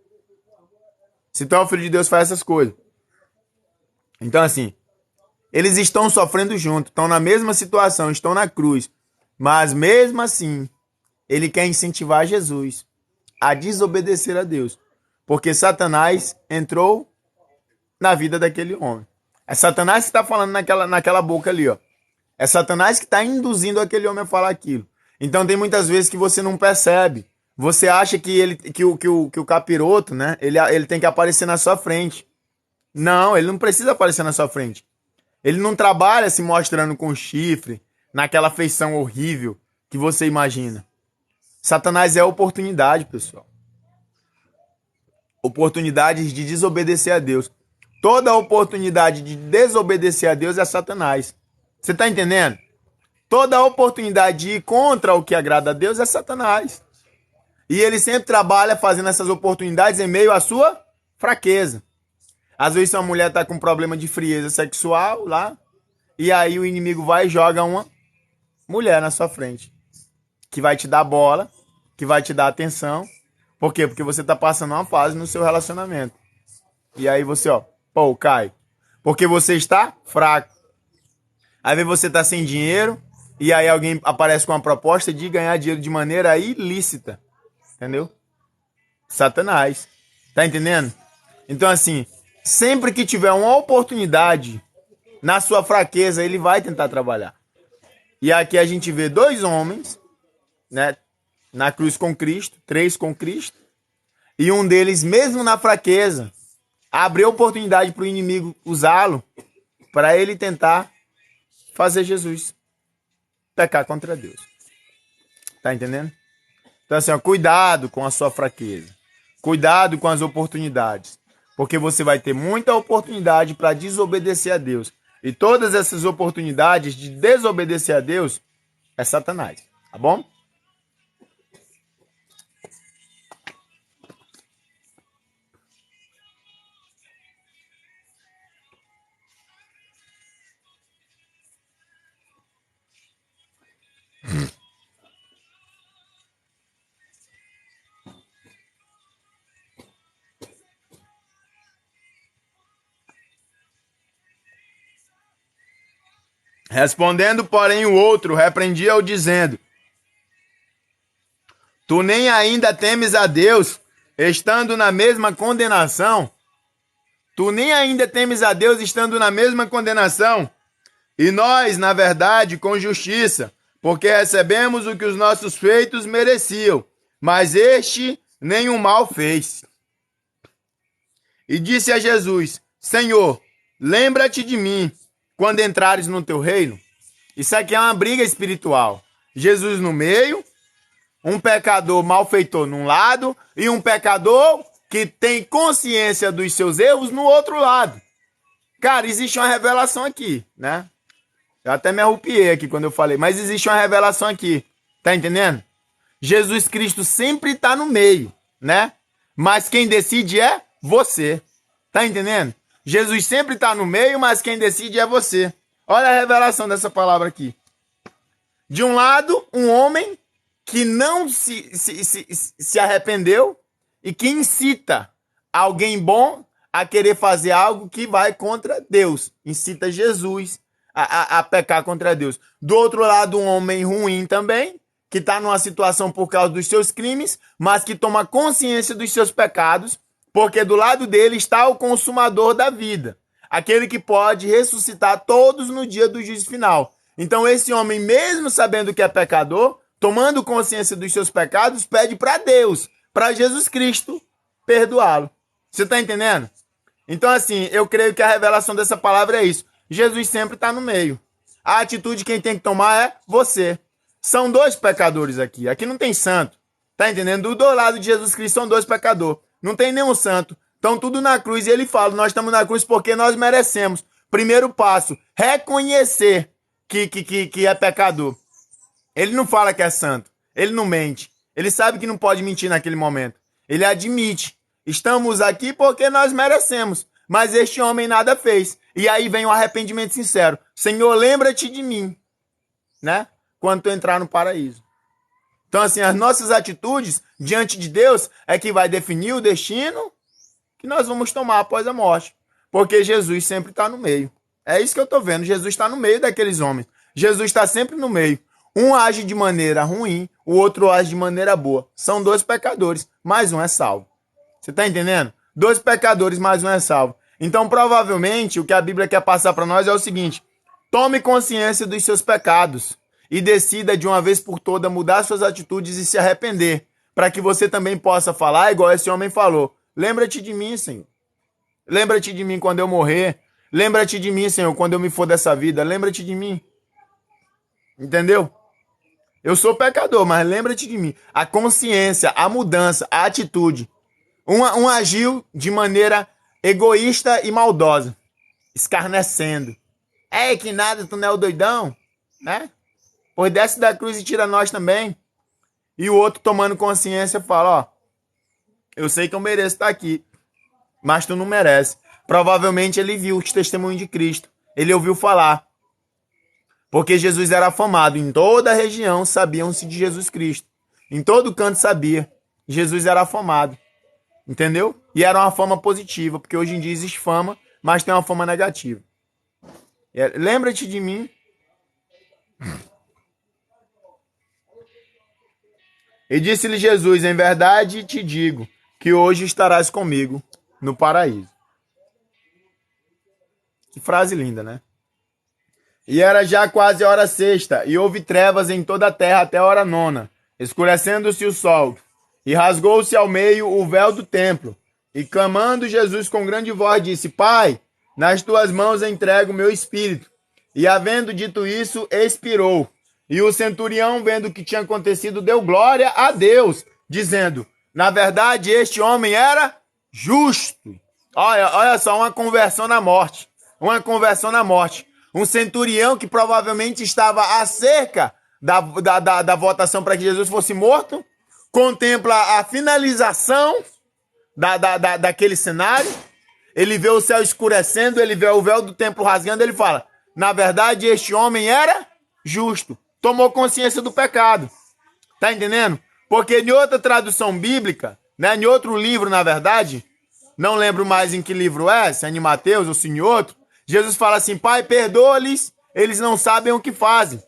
Se tu é o Filho de Deus, faz essas coisas. Então, assim, eles estão sofrendo junto, estão na mesma situação, estão na cruz. Mas, mesmo assim, ele quer incentivar Jesus a desobedecer a Deus. Porque Satanás entrou na vida daquele homem. É Satanás que está falando naquela boca ali, ó. É Satanás que está induzindo aquele homem a falar aquilo. Então, tem muitas vezes que você não percebe. Você acha que o capiroto, né? Ele tem que aparecer na sua frente. Não, ele não precisa aparecer na sua frente. Ele não trabalha se mostrando com chifre, naquela feição horrível que você imagina. Satanás é oportunidade, pessoal. Oportunidades de desobedecer a Deus. Toda oportunidade de desobedecer a Deus é Satanás. Você está entendendo? Toda oportunidade de ir contra o que agrada a Deus é Satanás. E ele sempre trabalha fazendo essas oportunidades em meio à sua fraqueza. Às vezes uma mulher está com problema de frieza sexual lá, e aí o inimigo vai e joga uma mulher na sua frente, que vai te dar bola, que vai te dar atenção. Por quê? Porque você está passando uma fase no seu relacionamento. E aí você, cai. Porque você está fraco. Às vezes você está sem dinheiro, e aí alguém aparece com uma proposta de ganhar dinheiro de maneira ilícita. Entendeu? Satanás. Tá entendendo? Então, assim, sempre que tiver uma oportunidade, na sua fraqueza, ele vai tentar trabalhar. E aqui a gente vê 2 homens, né? Na cruz com Cristo, 3 com Cristo. E um deles, mesmo na fraqueza, abriu oportunidade para o inimigo usá-lo para ele tentar fazer Jesus pecar contra Deus. Tá entendendo? Então assim, cuidado com a sua fraqueza. Cuidado com as oportunidades. Porque você vai ter muita oportunidade para desobedecer a Deus. E todas essas oportunidades de desobedecer a Deus é Satanás. Tá bom? Respondendo, porém, o outro repreendia-o, dizendo: Tu nem ainda temes a Deus, estando na mesma condenação? Tu nem ainda temes a Deus, estando na mesma condenação? E nós, na verdade, com justiça, porque recebemos o que os nossos feitos mereciam, mas este nenhum mal fez. E disse a Jesus: Senhor, lembra-te de mim quando entrares no teu reino. Isso aqui é uma briga espiritual. Jesus no meio, um pecador malfeitor num lado e um pecador que tem consciência dos seus erros no outro lado. Cara, existe uma revelação aqui, né? Eu até me arrupiei aqui quando eu falei, mas existe uma revelação aqui. Tá entendendo? Jesus Cristo sempre tá no meio, né? Mas quem decide é você. Tá entendendo? Jesus sempre está no meio, mas quem decide é você. Olha a revelação dessa palavra aqui. De um lado, um homem que não se arrependeu e que incita alguém bom a querer fazer algo que vai contra Deus. Incita Jesus a pecar contra Deus. Do outro lado, um homem ruim também, que está numa situação por causa dos seus crimes, mas que toma consciência dos seus pecados, porque do lado dele está o consumador da vida, aquele que pode ressuscitar todos no dia do juízo final. Então esse homem, mesmo sabendo que é pecador, tomando consciência dos seus pecados, pede para Deus, para Jesus Cristo, perdoá-lo. Você está entendendo? Então assim, eu creio que a revelação dessa palavra é isso. Jesus sempre está no meio. A atitude quem tem que tomar é você. São 2 pecadores aqui. Aqui não tem santo. Tá entendendo? Do lado de Jesus Cristo são 2 pecadores. Não tem nenhum santo. Estão tudo na cruz. E ele fala, nós estamos na cruz porque nós merecemos. Primeiro passo, reconhecer que é pecador. Ele não fala que é santo. Ele não mente. Ele sabe que não pode mentir naquele momento. Ele admite. Estamos aqui porque nós merecemos. Mas este homem nada fez. E aí vem o arrependimento sincero. Senhor, lembra-te de mim. Né? Quando tu entrar no paraíso. Então, assim, as nossas atitudes diante de Deus é que vai definir o destino que nós vamos tomar após a morte. Porque Jesus sempre está no meio. É isso que eu estou vendo. Jesus está no meio daqueles homens. Jesus está sempre no meio. Um age de maneira ruim, o outro age de maneira boa. São 2 pecadores, mas um é salvo. Você está entendendo? 2 pecadores, mas um é salvo. Então, provavelmente, o que a Bíblia quer passar para nós é o seguinte: tome consciência dos seus pecados e decida de uma vez por todas mudar suas atitudes e se arrepender, para que você também possa falar igual esse homem falou: lembra-te de mim, Senhor. Lembra-te de mim quando eu morrer. Lembra-te de mim, Senhor, quando eu me for dessa vida. Lembra-te de mim. Entendeu? Eu sou pecador, mas lembra-te de mim. A consciência, a mudança, a atitude. Um agiu de maneira egoísta e maldosa, escarnecendo. É que nada, tu não é o doidão, né? Pois desce da cruz e tira nós também. E o outro tomando consciência fala, ó, eu sei que eu mereço estar aqui, mas tu não merece. Provavelmente ele viu os testemunhos de Cristo. Ele ouviu falar. Porque Jesus era afamado. Em toda a região sabiam-se de Jesus Cristo. Em todo canto sabia. Jesus era afamado. Entendeu? E era uma fama positiva. Porque hoje em dia existe fama, mas tem uma fama negativa. Lembra-te de mim. E disse-lhe Jesus, em verdade te digo, que hoje estarás comigo no paraíso. Que frase linda, né? E era já quase a hora sexta, e houve trevas em toda a terra até a hora nona, escurecendo-se o sol. E rasgou-se ao meio o véu do templo. E clamando Jesus com grande voz, disse, Pai, nas tuas mãos entrego o meu espírito. E havendo dito isso, expirou. E o centurião, vendo o que tinha acontecido, deu glória a Deus, dizendo, na verdade, este homem era justo. Olha só, uma conversão na morte. Uma conversão na morte. Um centurião que provavelmente estava acerca da votação para que Jesus fosse morto, contempla a finalização daquele cenário, ele vê o céu escurecendo, ele vê o véu do templo rasgando, ele fala, na verdade, este homem era justo. Tomou consciência do pecado. Tá entendendo? Porque em outra tradução bíblica, né, em outro livro, na verdade, não lembro mais em que livro é, se é em Mateus ou se em outro, Jesus fala assim, Pai, perdoa-lhes, eles não sabem o que fazem.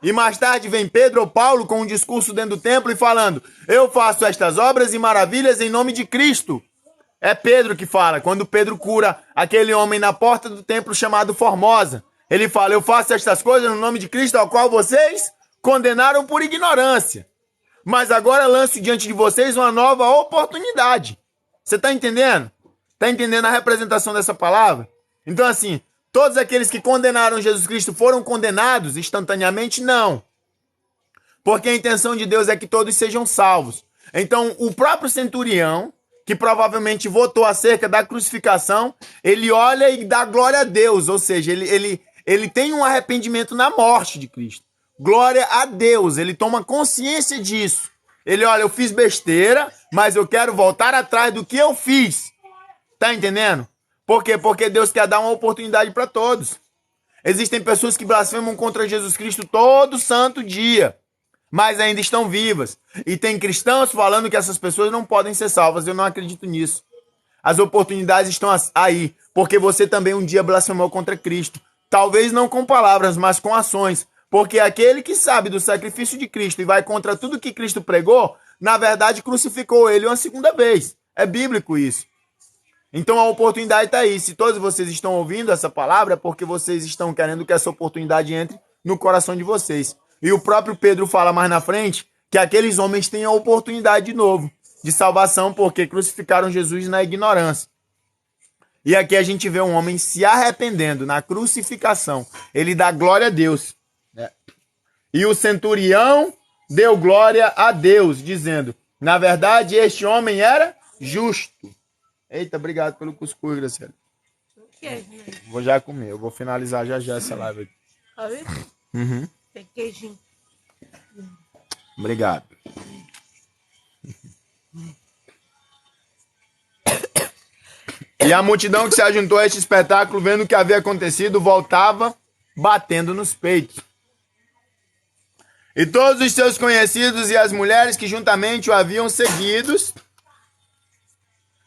E mais tarde vem Pedro ou Paulo com um discurso dentro do templo e falando, eu faço estas obras e maravilhas em nome de Cristo. É Pedro que fala, quando Pedro cura aquele homem na porta do templo chamado Formosa. Ele fala, eu faço estas coisas no nome de Cristo, ao qual vocês condenaram por ignorância. Mas agora lanço diante de vocês uma nova oportunidade. Você está entendendo? Está entendendo a representação dessa palavra? Então assim, todos aqueles que condenaram Jesus Cristo foram condenados instantaneamente? Não. Porque a intenção de Deus é que todos sejam salvos. Então o próprio centurião, que provavelmente votou acerca da crucificação, ele olha e dá glória a Deus, ou seja, ele tem um arrependimento na morte de Cristo. Glória a Deus, ele toma consciência disso. Ele olha, eu fiz besteira, mas eu quero voltar atrás do que eu fiz. Tá entendendo? Por quê? Porque Deus quer dar uma oportunidade para todos. Existem pessoas que blasfemam contra Jesus Cristo todo santo dia, mas ainda estão vivas. E tem cristãos falando que essas pessoas não podem ser salvas. Eu não acredito nisso. As oportunidades estão aí, porque você também um dia blasfemou contra Cristo. Talvez não com palavras, mas com ações. Porque aquele que sabe do sacrifício de Cristo e vai contra tudo que Cristo pregou, na verdade crucificou ele uma segunda vez. É bíblico isso. Então a oportunidade está aí. Se todos vocês estão ouvindo essa palavra, é porque vocês estão querendo que essa oportunidade entre no coração de vocês. E o próprio Pedro fala mais na frente que aqueles homens têm a oportunidade de novo de salvação porque crucificaram Jesus na ignorância. E aqui a gente vê um homem se arrependendo na crucificação. Ele dá glória a Deus. E o centurião deu glória a Deus, dizendo, na verdade, este homem era justo. Eita, obrigado pelo cuscuz, Graciela. Vou já comer, eu vou finalizar já essa live aqui. Sabe? Uhum. Tem queijinho. Obrigado. E a multidão que se ajuntou a este espetáculo, vendo o que havia acontecido, voltava batendo nos peitos. E todos os seus conhecidos e as mulheres que juntamente o haviam seguidos,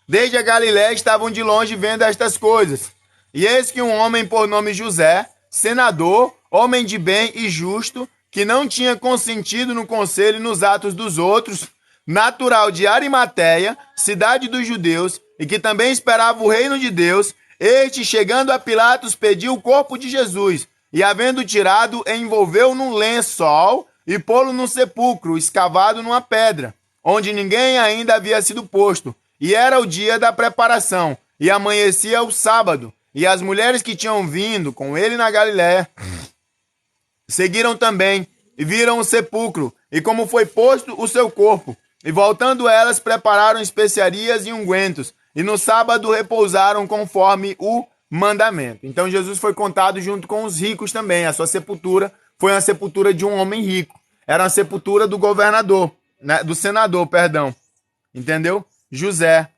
desde a Galiléia, estavam de longe vendo estas coisas. E eis que um homem por nome José, senador, homem de bem e justo, que não tinha consentido no conselho e nos atos dos outros, natural de Arimateia, cidade dos judeus, e que também esperava o reino de Deus, este, chegando a Pilatos, pediu o corpo de Jesus, e havendo tirado, envolveu num lençol e pô-lo num sepulcro, escavado numa pedra, onde ninguém ainda havia sido posto. E era o dia da preparação, e amanhecia o sábado, e as mulheres que tinham vindo com ele na Galiléia seguiram também, e viram o sepulcro, e como foi posto o seu corpo. E voltando elas, prepararam especiarias e ungüentos, e no sábado repousaram conforme o mandamento. Então Jesus foi contado junto com os ricos também. A sua sepultura foi uma sepultura de um homem rico. Era uma sepultura do governador, né? Do senador, perdão. Entendeu? José.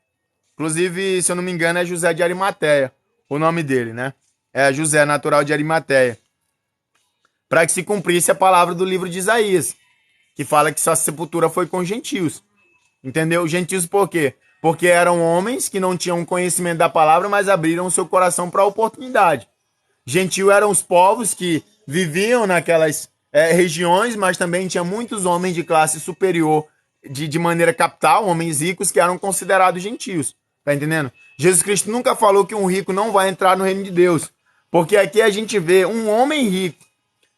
Inclusive, se eu não me engano, é José de Arimateia, o nome dele, né? É José, natural de Arimateia. Para que se cumprisse a palavra do livro de Isaías, que fala que sua sepultura foi com gentios. Entendeu? Gentios por quê? Porque eram homens que não tinham conhecimento da palavra, mas abriram o seu coração para a oportunidade. Gentio eram os povos que viviam naquelas regiões, mas também tinha muitos homens de classe superior, de maneira capital, homens ricos que eram considerados gentios. Tá entendendo? Jesus Cristo nunca falou que um rico não vai entrar no reino de Deus. Porque aqui a gente vê um homem rico,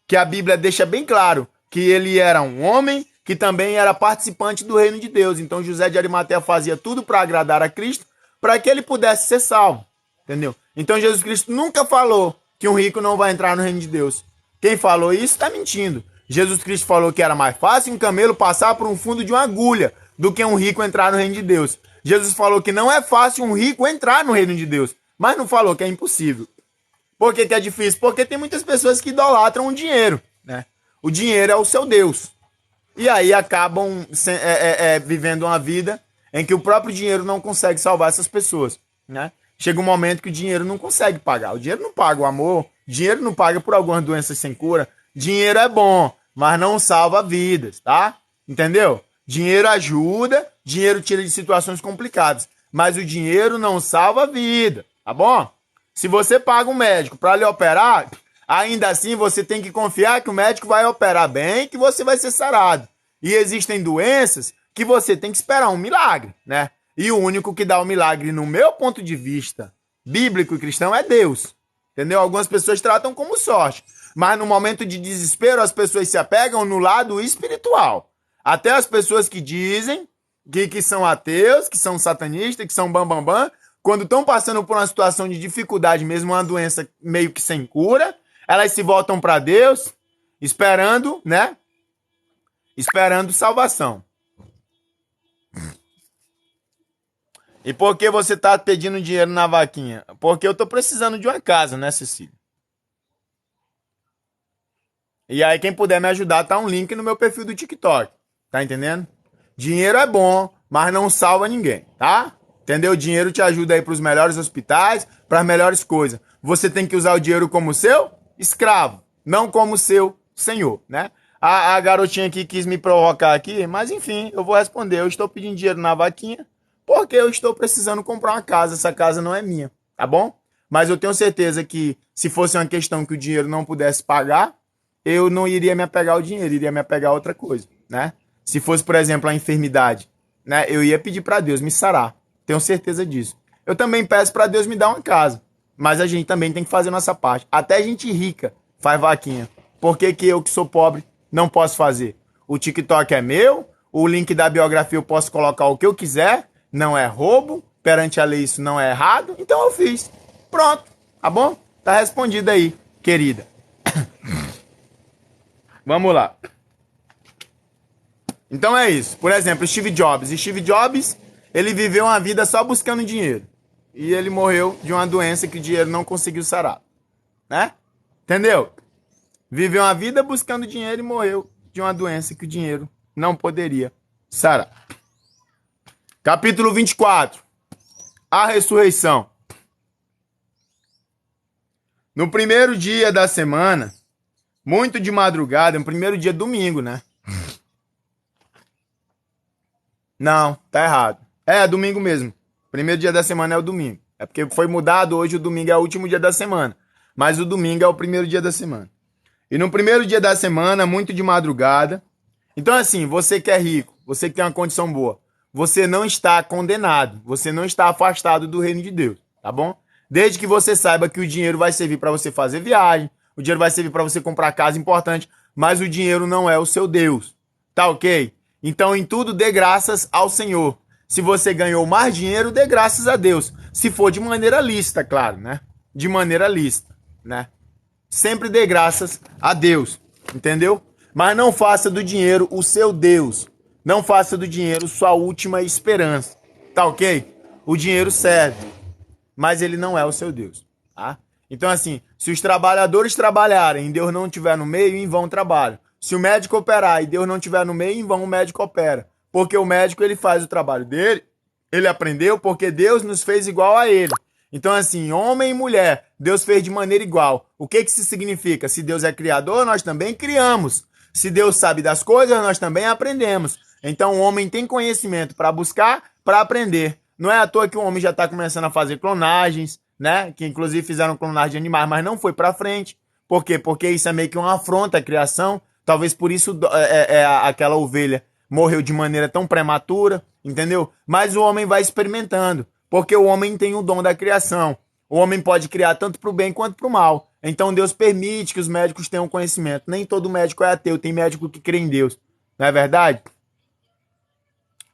que a Bíblia deixa bem claro que ele era um homem que também era participante do reino de Deus. Então José de Arimateia fazia tudo para agradar a Cristo, para que ele pudesse ser salvo. Entendeu? Então Jesus Cristo nunca falou que um rico não vai entrar no reino de Deus. Quem falou isso está mentindo. Jesus Cristo falou que era mais fácil um camelo passar por um fundo de uma agulha do que um rico entrar no reino de Deus. Jesus falou que não é fácil um rico entrar no reino de Deus, mas não falou que é impossível. Por que é difícil? Porque tem muitas pessoas que idolatram o dinheiro, né? O dinheiro é o seu Deus. E aí acabam vivendo uma vida em que o próprio dinheiro não consegue salvar essas pessoas, né? Chega um momento que o dinheiro não consegue pagar. O dinheiro não paga o amor, o dinheiro não paga por algumas doenças sem cura. Dinheiro é bom, mas não salva vidas, tá? Entendeu? Dinheiro ajuda, dinheiro tira de situações complicadas, mas o dinheiro não salva a vida, tá bom? Se você paga um médico para lhe operar, ainda assim você tem que confiar que o médico vai operar bem, que você vai ser sarado. E existem doenças que você tem que esperar um milagre, né? E o único que dá o milagre, no meu ponto de vista bíblico e cristão, é Deus. Entendeu? Algumas pessoas tratam como sorte, mas no momento de desespero as pessoas se apegam no lado espiritual. Até as pessoas que dizem que são ateus, que são satanistas, que são bambambam, quando estão passando por uma situação de dificuldade, mesmo uma doença meio que sem cura, elas se voltam para Deus, esperando, né? Esperando salvação. E por que você tá pedindo dinheiro na vaquinha? Porque eu tô precisando de uma casa, né, Cecília? E aí, quem puder me ajudar, tá um link no meu perfil do TikTok. Tá entendendo? Dinheiro é bom, mas não salva ninguém, tá? Entendeu? Dinheiro te ajuda aí pros melhores hospitais, pras melhores coisas. Você tem que usar o dinheiro como seu escravo, não como seu senhor, né? A garotinha aqui quis me provocar aqui, mas enfim, eu vou responder. Eu estou pedindo dinheiro na vaquinha porque eu estou precisando comprar uma casa. Essa casa não é minha, tá bom? Mas eu tenho certeza que se fosse uma questão que o dinheiro não pudesse pagar, eu não iria me apegar ao dinheiro, iria me apegar a outra coisa, né? Se fosse, por exemplo, a enfermidade, né? Eu ia pedir para Deus me sarar. Tenho certeza disso. Eu também peço para Deus me dar uma casa. Mas a gente também tem que fazer a nossa parte. Até gente rica faz vaquinha. Por que eu, que sou pobre, não posso fazer? O TikTok é meu, o link da biografia eu posso colocar o que eu quiser, não é roubo, perante a lei isso não é errado, então eu fiz. Pronto, tá bom? Tá respondido aí, querida. Vamos lá. Então é isso. Por exemplo, Steve Jobs. Steve Jobs, ele viveu uma vida só buscando dinheiro. E ele morreu de uma doença que o dinheiro não conseguiu sarar. Né? Entendeu? Viveu uma vida buscando dinheiro e morreu de uma doença que o dinheiro não poderia sarar. Capítulo 24. A ressurreição. No primeiro dia da semana, muito de madrugada, no primeiro dia domingo, né? Não, tá errado. É domingo mesmo. Primeiro dia da semana é o domingo. É porque foi mudado, hoje o domingo é o último dia da semana. Mas o domingo é o primeiro dia da semana. E no primeiro dia da semana, muito de madrugada. Então assim, você que é rico, você que tem uma condição boa, você não está condenado, você não está afastado do reino de Deus, tá bom? Desde que você saiba que o dinheiro vai servir para você fazer viagem, o dinheiro vai servir para você comprar casa importante, mas o dinheiro não é o seu Deus, tá ok? Então em tudo dê graças ao Senhor. Se você ganhou mais dinheiro, dê graças a Deus. Se for de maneira lícita, claro, né? De maneira lícita, né? Sempre dê graças a Deus, entendeu? Mas não faça do dinheiro o seu Deus. Não faça do dinheiro sua última esperança, tá ok? o dinheiro serve, mas ele não é o seu Deus, tá? Então, assim, se os trabalhadores trabalharem e Deus não estiver no meio, em vão trabalham. Se o médico operar e Deus não estiver no meio, em vão o médico opera. Porque o médico, ele faz o trabalho dele, ele aprendeu porque Deus nos fez igual a ele. Então, assim, homem e mulher, Deus fez de maneira igual. O que isso significa? Se Deus é criador, nós também criamos. Se Deus sabe das coisas, nós também aprendemos. Então, o homem tem conhecimento para buscar, para aprender. Não é à toa que o homem já está começando a fazer clonagens, né? Que inclusive fizeram clonagem de animais, mas não foi para frente. Por quê? Porque isso é meio que uma afronta à criação. Talvez por isso aquela ovelha morreu de maneira tão prematura, entendeu? Mas o homem vai experimentando, porque o homem tem o dom da criação. O homem pode criar tanto para o bem quanto para o mal. Então Deus permite que os médicos tenham conhecimento. Nem todo médico é ateu, tem médico que crê em Deus. Não é verdade?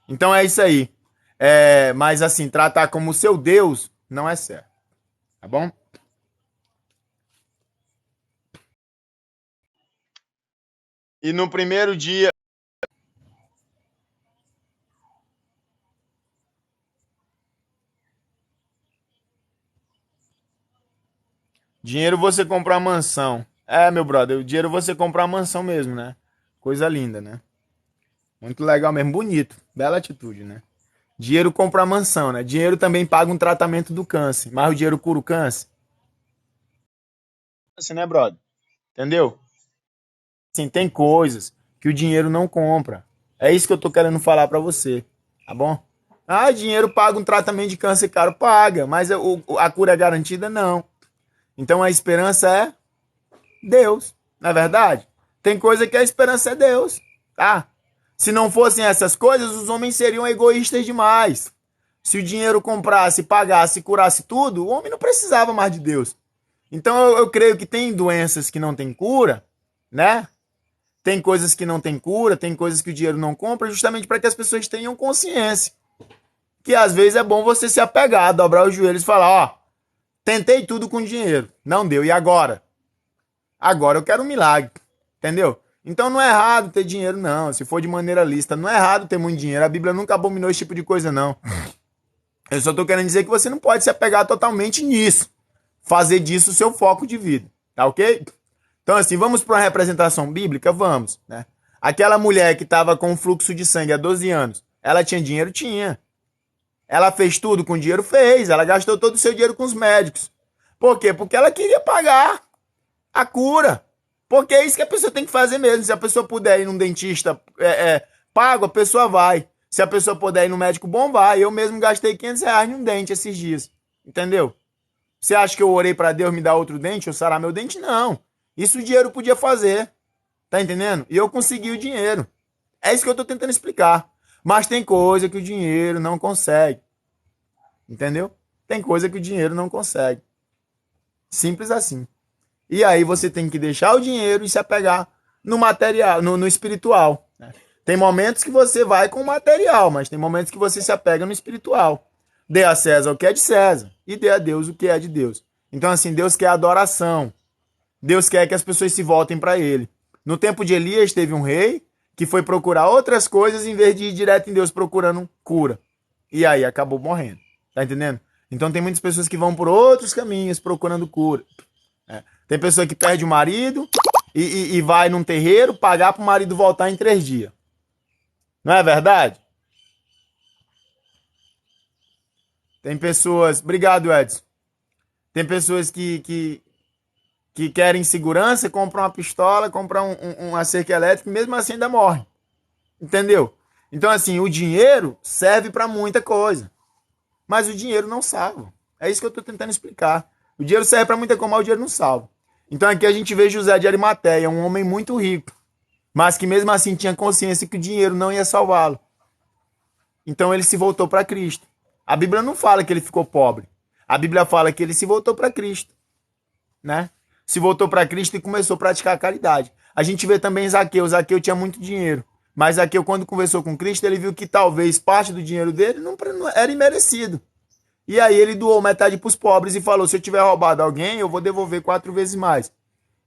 Então é isso aí. Mas assim, tratar como seu Deus não é certo. Tá bom? E no primeiro dia... Dinheiro você comprar mansão. Meu brother, o dinheiro você comprar mansão mesmo, né? Coisa linda, né? Muito legal mesmo, bonito. Bela atitude, né? Dinheiro compra mansão, né? Dinheiro também paga um tratamento do câncer. Mas o dinheiro cura o câncer? Assim, né, brother? Entendeu? Assim, tem coisas que o dinheiro não compra. É isso que eu tô querendo falar pra você, tá bom? Dinheiro paga um tratamento de câncer caro, paga. Mas a cura é garantida, não. Então a esperança é Deus, não é verdade? Tem coisa que a esperança é Deus, tá? Se não fossem essas coisas, os homens seriam egoístas demais. Se o dinheiro comprasse, pagasse, curasse tudo, o homem não precisava mais de Deus. Então eu creio que tem doenças que não tem cura, né? Tem coisas que não tem cura, tem coisas que o dinheiro não compra, justamente para que as pessoas tenham consciência. Que às vezes é bom você se apegar, dobrar os joelhos e falar, tentei tudo com dinheiro, não deu, e agora? Agora eu quero um milagre, entendeu? Então não é errado ter dinheiro, não. Se for de maneira lícita, não é errado ter muito dinheiro. A Bíblia nunca abominou esse tipo de coisa, não. Eu só tô querendo dizer que você não pode se apegar totalmente nisso. Fazer disso o seu foco de vida, tá ok? Então assim, vamos para uma representação bíblica? Vamos, né? Aquela mulher que estava com fluxo de sangue há 12 anos, ela tinha dinheiro? Tinha. Ela fez tudo com dinheiro? Fez. Ela gastou todo o seu dinheiro com os médicos. Por quê? Porque ela queria pagar a cura. Porque é isso que a pessoa tem que fazer mesmo. Se a pessoa puder ir num dentista pago, a pessoa vai. Se a pessoa puder ir num médico bom, vai. Eu mesmo gastei R$ 500 num dente esses dias. Entendeu? Você acha que eu orei pra Deus me dar outro dente ou sarar meu dente? Não. Isso o dinheiro podia fazer. Tá entendendo? E eu consegui o dinheiro. É isso que eu tô tentando explicar. Mas tem coisa que o dinheiro não consegue. Entendeu? Tem coisa que o dinheiro não consegue. Simples assim. E aí você tem que deixar o dinheiro e se apegar no material, no espiritual. Né? Tem momentos que você vai com o material, mas tem momentos que você se apega no espiritual. Dê a César o que é de César e dê a Deus o que é de Deus. Então assim, Deus quer adoração. Deus quer que as pessoas se voltem para ele. No tempo de Elias teve um rei que foi procurar outras coisas em vez de ir direto em Deus procurando cura. E aí acabou morrendo. Tá entendendo? Então tem muitas pessoas que vão por outros caminhos procurando cura. Tem pessoa que perde o marido e vai num terreiro pagar pro marido voltar em 3 dias. Não é verdade? Tem pessoas... Obrigado, Edson. Tem pessoas que querem segurança, compram uma pistola, compram uma cerca elétrica e mesmo assim ainda morrem. Entendeu? Então, assim, o dinheiro serve para muita coisa. Mas o dinheiro não salva. É isso que eu tô tentando explicar. O dinheiro serve para muita coisa, mas o dinheiro não salva. Então aqui a gente vê José de Arimateia, um homem muito rico, mas que mesmo assim tinha consciência que o dinheiro não ia salvá-lo. Então ele se voltou para Cristo. A Bíblia não fala que ele ficou pobre. A Bíblia fala que ele se voltou para Cristo, né? Se voltou para Cristo e começou a praticar a caridade. A gente vê também Zaqueu. Zaqueu tinha muito dinheiro, mas Zaqueu, quando conversou com Cristo, ele viu que talvez parte do dinheiro dele não era imerecido. E aí ele doou metade para os pobres e falou, se eu tiver roubado alguém, eu vou devolver 4 vezes mais.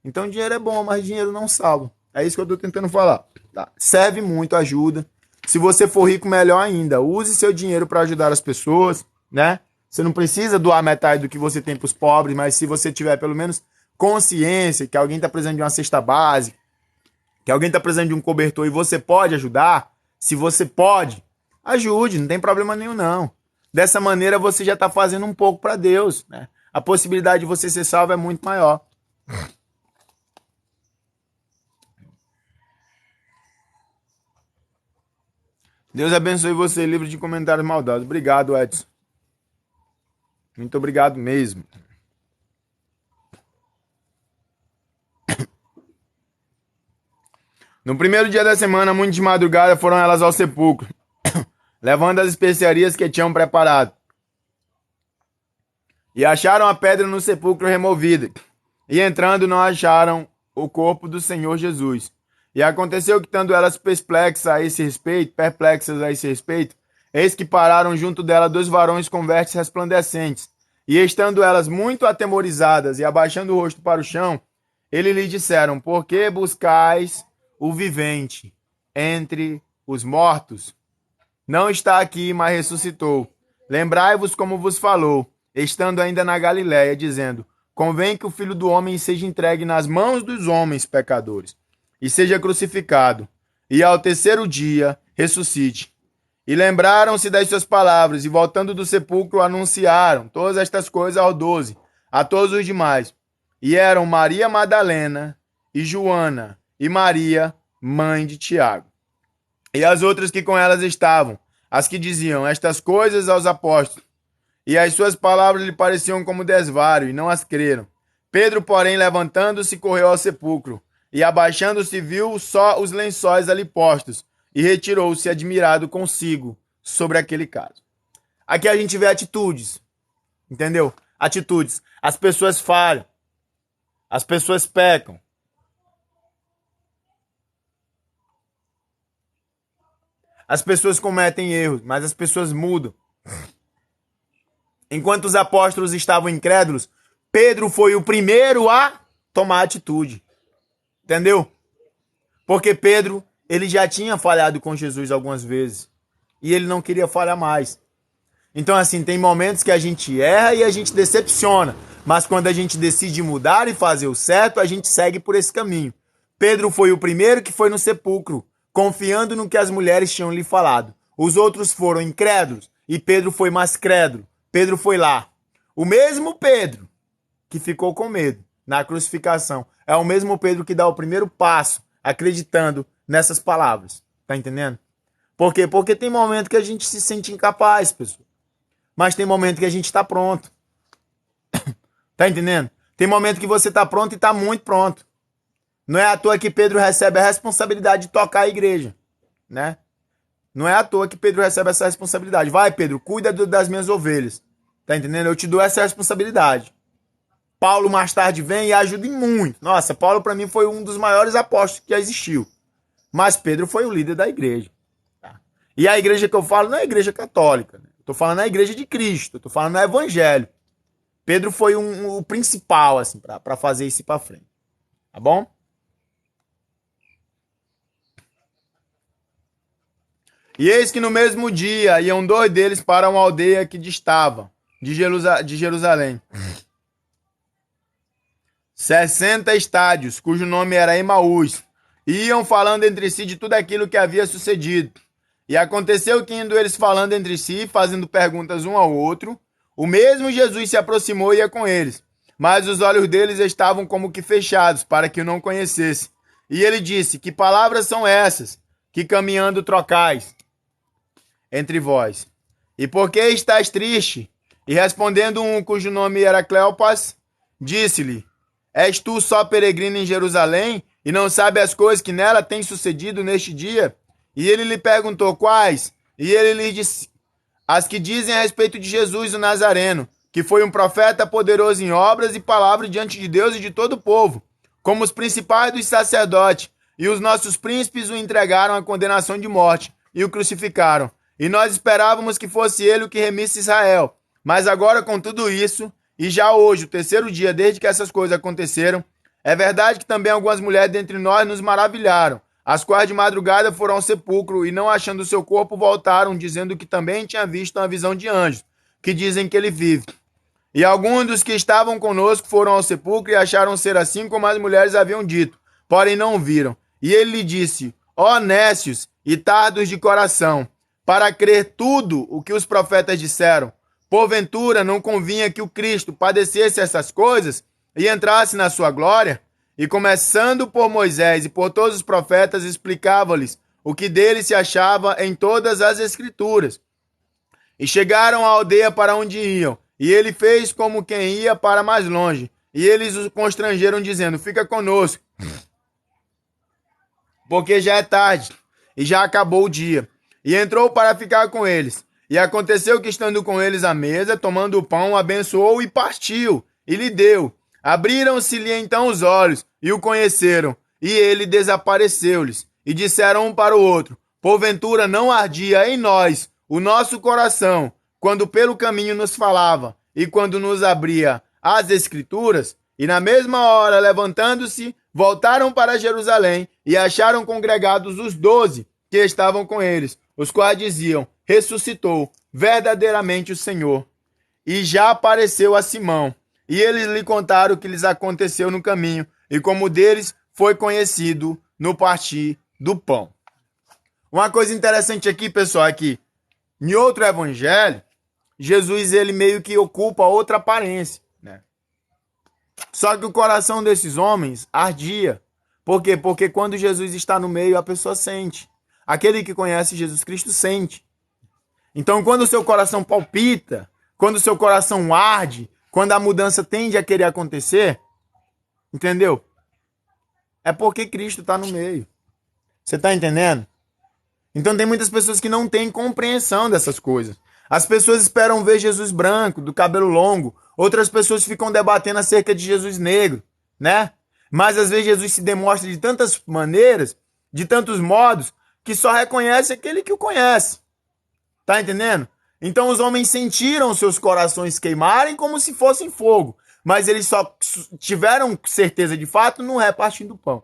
Então dinheiro é bom, mas dinheiro não salva. É isso que eu estou tentando falar. Tá? Serve muito, ajuda. Se você for rico, melhor ainda. Use seu dinheiro para ajudar as pessoas, né? Você não precisa doar metade do que você tem para os pobres, mas se você tiver pelo menos consciência que alguém está precisando de uma cesta básica, que alguém está precisando de um cobertor e você pode ajudar, se você pode, ajude, não tem problema nenhum não. Dessa maneira você já está fazendo um pouco para Deus, né? A possibilidade de você ser salvo é muito maior. Deus abençoe você, livre de comentários maldosos. Obrigado, Edson. Muito obrigado mesmo. No primeiro dia da semana, muito de madrugada, foram elas ao sepulcro, levando as especiarias que tinham preparado. E acharam a pedra no sepulcro removida. E entrando, não acharam o corpo do Senhor Jesus. E aconteceu que, estando elas perplexas a esse respeito, eis que pararam junto dela 2 varões com vestes resplandecentes. E estando elas muito atemorizadas e abaixando o rosto para o chão, eles lhe disseram: por que buscais o vivente entre os mortos? Não está aqui, mas ressuscitou. Lembrai-vos como vos falou, estando ainda na Galiléia, dizendo: convém que o Filho do Homem seja entregue nas mãos dos homens pecadores, e seja crucificado, e ao terceiro dia ressuscite. E lembraram-se das suas palavras, e voltando do sepulcro anunciaram todas estas coisas aos 12, a todos os demais. E eram Maria Madalena, e Joana, e Maria, mãe de Tiago. E as outras que com elas estavam, as que diziam estas coisas aos apóstolos. E as suas palavras lhe pareciam como desvario, e não as creram. Pedro, porém, levantando-se, correu ao sepulcro, e abaixando-se viu só os lençóis ali postos, e retirou-se admirado consigo sobre aquele caso. Aqui a gente vê atitudes, entendeu? Atitudes. As pessoas falham, as pessoas pecam. As pessoas cometem erros, mas as pessoas mudam. Enquanto os apóstolos estavam incrédulos, Pedro foi o primeiro a tomar atitude. Entendeu? Porque Pedro, ele já tinha falhado com Jesus algumas vezes. E ele não queria falhar mais. Então, assim, tem momentos que a gente erra e a gente decepciona. Mas quando a gente decide mudar e fazer o certo, a gente segue por esse caminho. Pedro foi o primeiro que foi no sepulcro, confiando no que as mulheres tinham lhe falado. Os outros foram incrédulos e Pedro foi mais crédulo. Pedro foi lá. O mesmo Pedro que ficou com medo na crucificação é o mesmo Pedro que dá o primeiro passo acreditando nessas palavras. Tá entendendo? Por quê? Porque tem momento que a gente se sente incapaz, pessoal. Mas tem momento que a gente tá pronto. Tá entendendo? Tem momento que você tá pronto e tá muito pronto. Não é à toa que Pedro recebe a responsabilidade de tocar a igreja, né? Não é à toa que Pedro recebe essa responsabilidade. Vai, Pedro, cuida das minhas ovelhas. Tá entendendo? Eu te dou essa responsabilidade. Paulo mais tarde vem e ajuda em muito. Nossa, Paulo para mim foi um dos maiores apóstolos que já existiu. Mas Pedro foi o líder da igreja. Tá? E a igreja que eu falo não é a igreja católica. Né? Eu tô falando da igreja de Cristo. Eu tô falando do evangelho. Pedro foi o principal, assim, para fazer isso para frente. Tá bom? E eis que no mesmo dia iam 2 deles para uma aldeia que distava de Jerusalém. 60 estádios, cujo nome era Emaús. Iam falando entre si de tudo aquilo que havia sucedido. E aconteceu que, indo eles falando entre si, fazendo perguntas um ao outro, o mesmo Jesus se aproximou e ia com eles. Mas os olhos deles estavam como que fechados, para que o não conhecesse. E ele disse: que palavras são essas, que caminhando trocais entre vós? E por que estás triste? E respondendo um cujo nome era Cleopas, disse-lhe: és tu só peregrino em Jerusalém, e não sabe as coisas que nela têm sucedido neste dia? E ele lhe perguntou: quais? E ele lhe disse: as que dizem a respeito de Jesus o Nazareno, que foi um profeta poderoso em obras e palavras diante de Deus e de todo o povo, como os principais dos sacerdotes, e os nossos príncipes o entregaram à condenação de morte, e o crucificaram. E nós esperávamos que fosse ele o que remisse Israel. Mas agora, com tudo isso, e já hoje, o terceiro dia desde que essas coisas aconteceram, é verdade que também algumas mulheres dentre nós nos maravilharam, as quais de madrugada foram ao sepulcro e, não achando o seu corpo, voltaram, dizendo que também tinha visto uma visão de anjos, que dizem que ele vive. E alguns dos que estavam conosco foram ao sepulcro e acharam ser assim como as mulheres haviam dito, porém não viram. E ele lhe disse: ó nécios e tardos de coração, para crer tudo o que os profetas disseram. Porventura não convinha que o Cristo padecesse essas coisas e entrasse na sua glória? E começando por Moisés e por todos os profetas, explicava-lhes o que dele se achava em todas as Escrituras. E chegaram à aldeia para onde iam, e ele fez como quem ia para mais longe. E eles o constrangeram, dizendo: fica conosco, porque já é tarde, e já acabou o dia. E entrou para ficar com eles. E aconteceu que, estando com eles à mesa, tomando o pão, abençoou e partiu, e lhe deu. Abriram-se-lhe então os olhos, e o conheceram, e ele desapareceu-lhes. E disseram um para o outro: porventura não ardia em nós o nosso coração, quando pelo caminho nos falava, e quando nos abria as Escrituras? E na mesma hora, levantando-se, voltaram para Jerusalém, e acharam congregados os 12 que estavam com eles, os quais diziam: ressuscitou verdadeiramente o Senhor, e já apareceu a Simão. E eles lhe contaram o que lhes aconteceu no caminho, e como deles foi conhecido no partir do pão. Uma coisa interessante aqui, pessoal, é que em outro evangelho, Jesus ele meio que ocupa outra aparência, né? Só que o coração desses homens ardia. Por quê? Porque quando Jesus está no meio, a pessoa sente. Aquele que conhece Jesus Cristo sente. Então, quando o seu coração palpita, quando o seu coração arde, quando a mudança tende a querer acontecer, entendeu? É porque Cristo está no meio. Você está entendendo? Então tem muitas pessoas que não têm compreensão dessas coisas. As pessoas esperam ver Jesus branco, do cabelo longo. Outras pessoas ficam debatendo acerca de Jesus negro, né? Mas às vezes Jesus se demonstra de tantas maneiras, de tantos modos, que só reconhece aquele que o conhece. Tá entendendo? Então os homens sentiram seus corações queimarem como se fossem fogo. Mas eles só tiveram certeza de fato no repartindo do pão.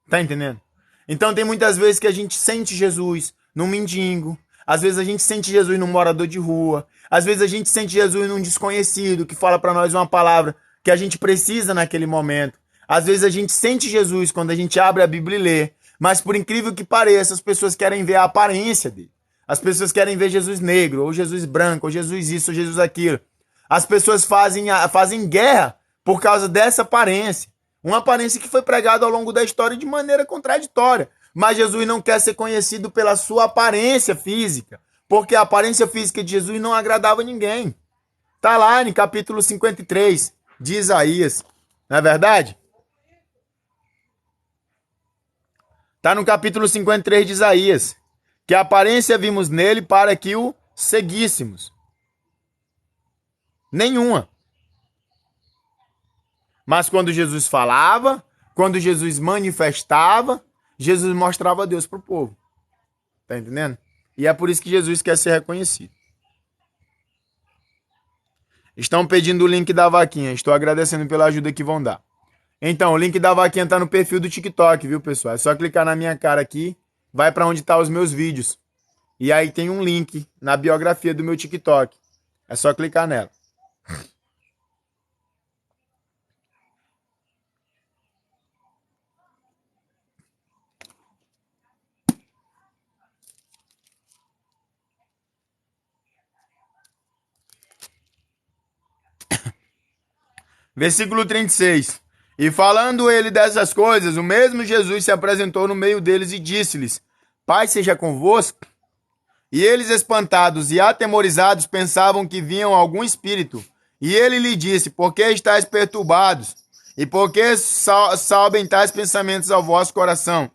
Tá entendendo? Então tem muitas vezes que a gente sente Jesus num mendigo. Às vezes a gente sente Jesus num morador de rua. Às vezes a gente sente Jesus num desconhecido que fala para nós uma palavra que a gente precisa naquele momento. Às vezes a gente sente Jesus quando a gente abre a Bíblia e lê. Mas por incrível que pareça, as pessoas querem ver a aparência dele. As pessoas querem ver Jesus negro, ou Jesus branco, ou Jesus isso, ou Jesus aquilo. As pessoas fazem guerra por causa dessa aparência. Uma aparência que foi pregada ao longo da história de maneira contraditória. Mas Jesus não quer ser conhecido pela sua aparência física, porque a aparência física de Jesus não agradava ninguém. Está lá em capítulo 53 de Isaías, não é verdade? Está no capítulo 53 de Isaías, que a aparência vimos nele para que o seguíssemos. Nenhuma. Mas quando Jesus falava, quando Jesus manifestava, Jesus mostrava Deus para o povo. Tá entendendo? E é por isso que Jesus quer ser reconhecido. Estão pedindo o link da vaquinha. Estou agradecendo pela ajuda que vão dar. Então, o link da vaquinha tá no perfil do TikTok, viu, pessoal? É só clicar na minha cara aqui, vai para onde tá os meus vídeos. E aí tem um link na biografia do meu TikTok. É só clicar nela. Versículo 36. E falando ele dessas coisas, o mesmo Jesus se apresentou no meio deles e disse-lhes: Pai seja convosco. E eles, espantados e atemorizados, pensavam que viam algum espírito. E ele lhe disse: Por que estáis perturbados? E por que salbem tais pensamentos ao vosso coração?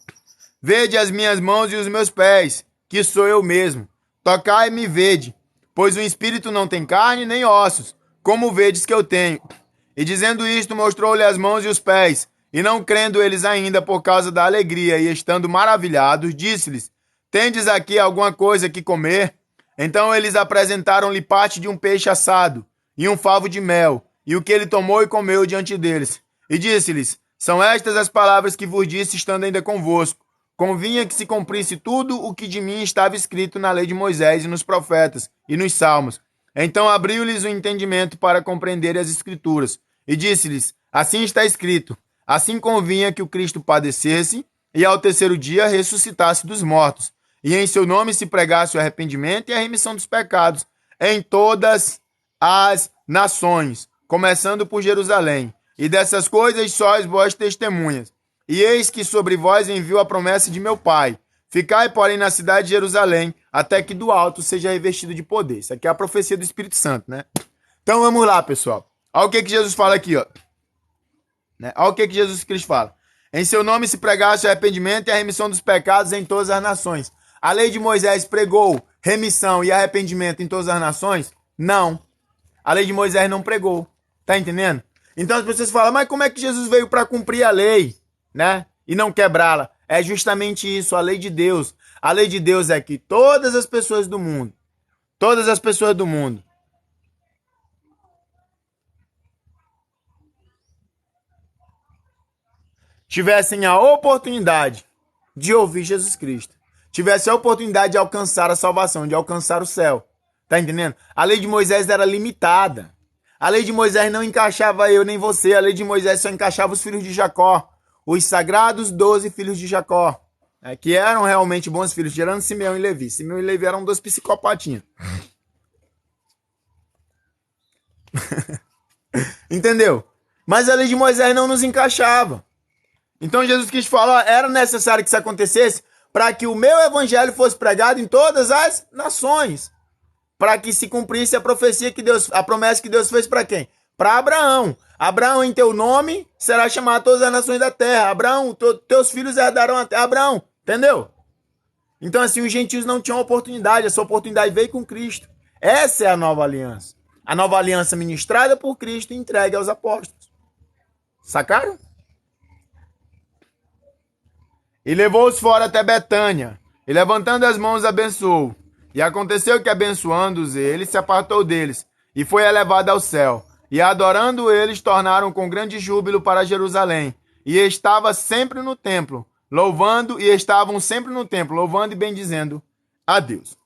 Vede as minhas mãos e os meus pés, que sou eu mesmo. Tocai-me e vede, pois o espírito não tem carne nem ossos, como vedes que eu tenho. E dizendo isto, mostrou-lhe as mãos e os pés. E não crendo eles ainda por causa da alegria, e estando maravilhados, disse-lhes: Tendes aqui alguma coisa que comer? Então eles apresentaram-lhe parte de um peixe assado, e um favo de mel, e o que ele tomou e comeu diante deles. E disse-lhes: São estas as palavras que vos disse, estando ainda convosco. Convinha que se cumprisse tudo o que de mim estava escrito na lei de Moisés e nos profetas, e nos salmos. Então abriu-lhes o entendimento para compreenderem as Escrituras, e disse-lhes: assim está escrito, assim convinha que o Cristo padecesse, e ao terceiro dia ressuscitasse dos mortos, e em seu nome se pregasse o arrependimento e a remissão dos pecados em todas as nações, começando por Jerusalém. E dessas coisas sois vós testemunhas. E eis que sobre vós envio a promessa de meu Pai. Ficai, porém, na cidade de Jerusalém, até que do alto seja revestido de poder. Isso aqui é a profecia do Espírito Santo, né? Então vamos lá, pessoal. Olha o que Jesus fala aqui, ó. Olha o que Jesus Cristo fala. Em seu nome se pregasse o arrependimento e a remissão dos pecados em todas as nações. A lei de Moisés pregou remissão e arrependimento em todas as nações? Não. A lei de Moisés não pregou. Tá entendendo? Então as pessoas falam, mas como é que Jesus veio para cumprir a lei, né? E não quebrá-la? É justamente isso, a lei de Deus. A lei de Deus é que todas as pessoas do mundo, tivessem a oportunidade de ouvir Jesus Cristo. Tivessem a oportunidade de alcançar a salvação, de alcançar o céu. Tá entendendo? A lei de Moisés era limitada. A lei de Moisés não encaixava eu nem você. A lei de Moisés só encaixava os filhos de Jacó. Os sagrados 12 filhos de Jacó. Que eram realmente bons filhos, tirando Simeão e Levi. Simeão e Levi eram 2 psicopatinhos. Entendeu? Mas a lei de Moisés não nos encaixava. Então Jesus quis falar, era necessário que isso acontecesse para que o meu evangelho fosse pregado em todas as nações. Para que se cumprisse a profecia que Deus, a promessa que Deus fez para quem? Para Abraão. Abraão, em teu nome será chamado todas as nações da terra. Abraão, teus filhos herdarão a terra. Abraão, entendeu? Então assim, os gentios não tinham oportunidade. Essa oportunidade veio com Cristo. Essa é a nova aliança. A nova aliança ministrada por Cristo e entregue aos apóstolos. Sacaram? E levou-os fora até Betânia, e levantando as mãos abençoou. E aconteceu que, abençoando-os ele, se apartou deles, e foi elevado ao céu. E adorando eles, tornaram com grande júbilo para Jerusalém. E estavam sempre no templo, louvando e bendizendo a Deus.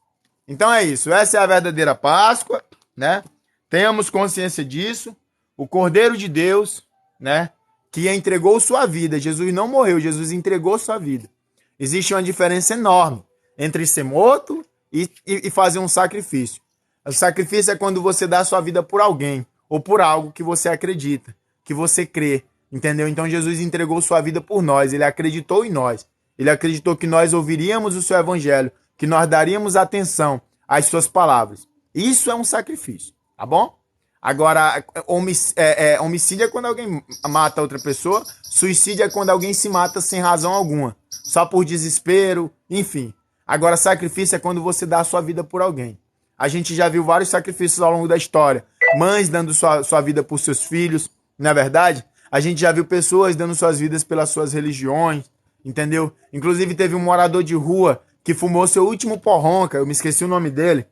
Então é isso, essa é a verdadeira Páscoa, né? Tenhamos consciência disso. O Cordeiro de Deus, né? Que entregou sua vida. Jesus não morreu, Jesus entregou sua vida. Existe uma diferença enorme entre ser morto e fazer um sacrifício. O sacrifício é quando você dá sua vida por alguém ou por algo que você acredita, que você crê, entendeu? Então Jesus entregou sua vida por nós, ele acreditou em nós. Ele acreditou que nós ouviríamos o seu evangelho, que nós daríamos atenção às suas palavras. Isso é um sacrifício, tá bom? Agora, homicídio é quando alguém mata outra pessoa, suicídio é quando alguém se mata sem razão alguma, só por desespero, enfim. Agora, sacrifício é quando você dá a sua vida por alguém. A gente já viu vários sacrifícios ao longo da história. Mães dando sua vida por seus filhos, não é verdade? A gente já viu pessoas dando suas vidas pelas suas religiões, entendeu? Inclusive, teve um morador de rua que fumou seu último porronca, eu me esqueci o nome dele.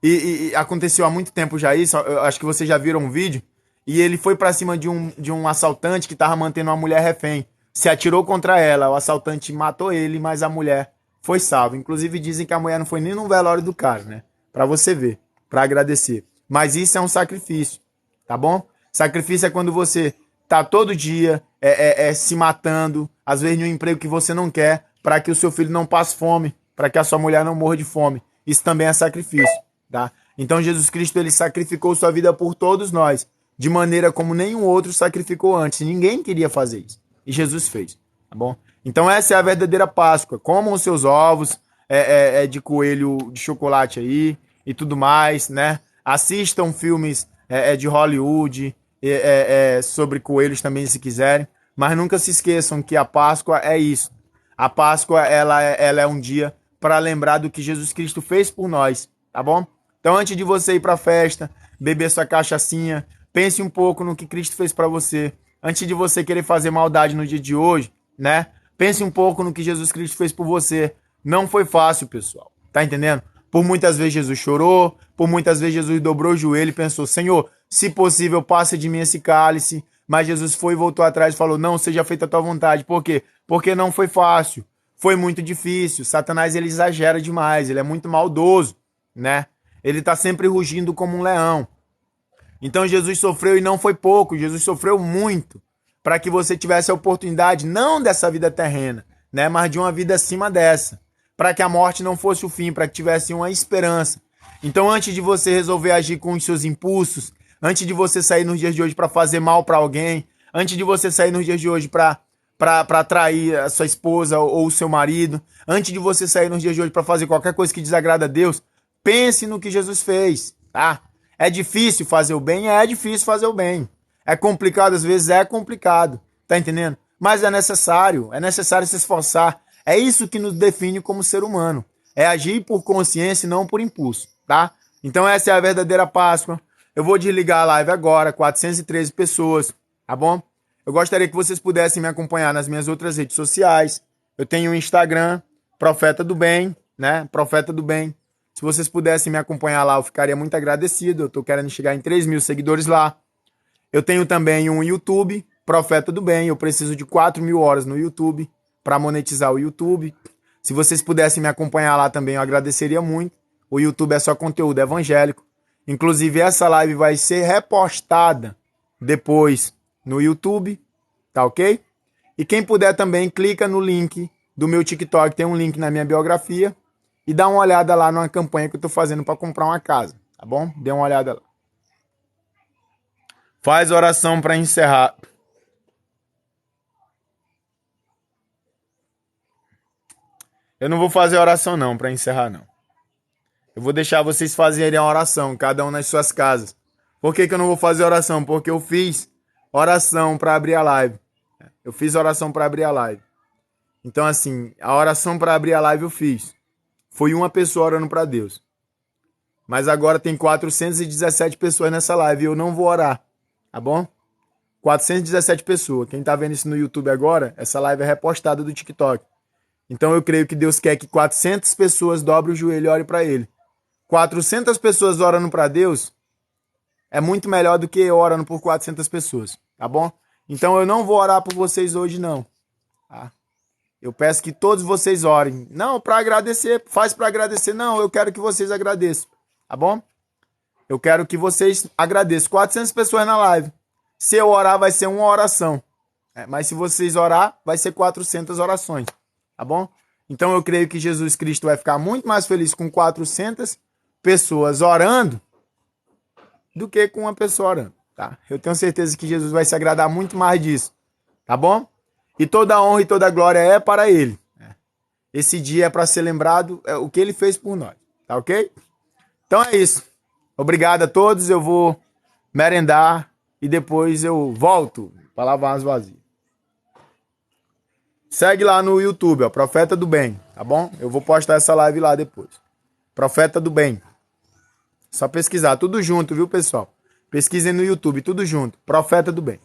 E aconteceu há muito tempo já isso, eu acho que vocês já viram um vídeo, e ele foi pra cima de um assaltante que tava mantendo uma mulher refém, se atirou contra ela, o assaltante matou ele, mas a mulher foi salva. Inclusive dizem que a mulher não foi nem no velório do cara, né? Pra você ver, pra agradecer. Mas isso é um sacrifício, tá bom? Sacrifício é quando você tá todo dia se matando, às vezes num emprego que você não quer, para que o seu filho não passe fome, para que a sua mulher não morra de fome. Isso também é sacrifício. Tá? Então Jesus Cristo ele sacrificou sua vida por todos nós, de maneira como nenhum outro sacrificou antes. Ninguém queria fazer isso. E Jesus fez. Tá bom? Então essa é a verdadeira Páscoa. Comam os seus ovos de coelho de chocolate aí e tudo mais, né? Assistam filmes de Hollywood sobre coelhos também, se quiserem. Mas nunca se esqueçam que a Páscoa é isso. A Páscoa ela é um dia para lembrar do que Jesus Cristo fez por nós. Tá bom? Então, antes de você ir para a festa, beber sua cachaçinha, pense um pouco no que Cristo fez para você. Antes de você querer fazer maldade no dia de hoje, né? Pense um pouco no que Jesus Cristo fez por você. Não foi fácil, pessoal. Tá entendendo? Por muitas vezes Jesus chorou, por muitas vezes Jesus dobrou o joelho e pensou, Senhor, se possível, passa de mim esse cálice. Mas Jesus foi e voltou atrás e falou, não, seja feita a tua vontade. Por quê? Porque não foi fácil. Foi muito difícil. Satanás, ele exagera demais. Ele é muito maldoso, né? Ele está sempre rugindo como um leão. Então Jesus sofreu e não foi pouco, Jesus sofreu muito para que você tivesse a oportunidade não dessa vida terrena, né, mas de uma vida acima dessa, para que a morte não fosse o fim, para que tivesse uma esperança. Então, antes de você resolver agir com os seus impulsos, antes de você sair nos dias de hoje para fazer mal para alguém, antes de você sair nos dias de hoje para atrair a sua esposa ou o seu marido, antes de você sair nos dias de hoje para fazer qualquer coisa que desagrada a Deus, pense no que Jesus fez, tá? É difícil fazer o bem? É difícil fazer o bem. É complicado às vezes? É complicado, tá entendendo? Mas é necessário se esforçar. É isso que nos define como ser humano. É agir por consciência e não por impulso, tá? Então essa é a verdadeira Páscoa. Eu vou desligar a live agora, 413 pessoas, tá bom? Eu gostaria que vocês pudessem me acompanhar nas minhas outras redes sociais. Eu tenho o Instagram, Profeta do Bem, né? Profeta do Bem. Se vocês pudessem me acompanhar lá, eu ficaria muito agradecido. Eu tô querendo chegar em 3 mil seguidores lá. Eu tenho também um YouTube, Profeta do Bem. Eu preciso de 4 mil horas no YouTube para monetizar o YouTube. Se vocês pudessem me acompanhar lá também, eu agradeceria muito. O YouTube é só conteúdo evangélico. Inclusive, essa live vai ser repostada depois no YouTube, tá ok? E quem puder também, clica no link do meu TikTok, tem um link na minha biografia, e dá uma olhada lá numa campanha que eu tô fazendo para comprar uma casa, tá bom? Dê uma olhada lá. Faz oração para encerrar. Eu não vou fazer oração não, para encerrar não. Eu vou deixar vocês fazerem a oração, cada um nas suas casas. Por que eu não vou fazer oração? Porque eu fiz oração para abrir a live. Eu fiz oração para abrir a live. Então, assim, a oração para abrir a live eu fiz. Foi uma pessoa orando para Deus. Mas agora tem 417 pessoas nessa live e eu não vou orar, tá bom? 417 pessoas. Quem tá vendo isso no YouTube agora, essa live é repostada do TikTok. Então eu creio que Deus quer que 400 pessoas dobrem o joelho e orem para Ele. 400 pessoas orando para Deus é muito melhor do que eu orando por 400 pessoas, tá bom? Então eu não vou orar por vocês hoje não, tá? Eu peço que todos vocês orem. Não, para agradecer, faz para agradecer. Não, eu quero que vocês agradeçam, tá bom? Eu quero que vocês agradeçam. 400 pessoas na live. Se eu orar, vai ser uma oração. Mas se vocês orar, vai ser 400 orações, tá bom? Então eu creio que Jesus Cristo vai ficar muito mais feliz com 400 pessoas orando do que com uma pessoa orando, tá? Eu tenho certeza que Jesus vai se agradar muito mais disso, tá bom? E toda a honra e toda a glória é para Ele. Esse dia é para ser lembrado o que Ele fez por nós, tá ok? Então é isso. Obrigado a todos. Eu vou merendar e depois eu volto para lavar as vasilhas. Segue lá no YouTube, ó, Profeta do Bem, tá bom? Eu vou postar essa live lá depois. Profeta do Bem. Só pesquisar, tudo junto, viu, pessoal? Pesquisem no YouTube, tudo junto. Profeta do Bem.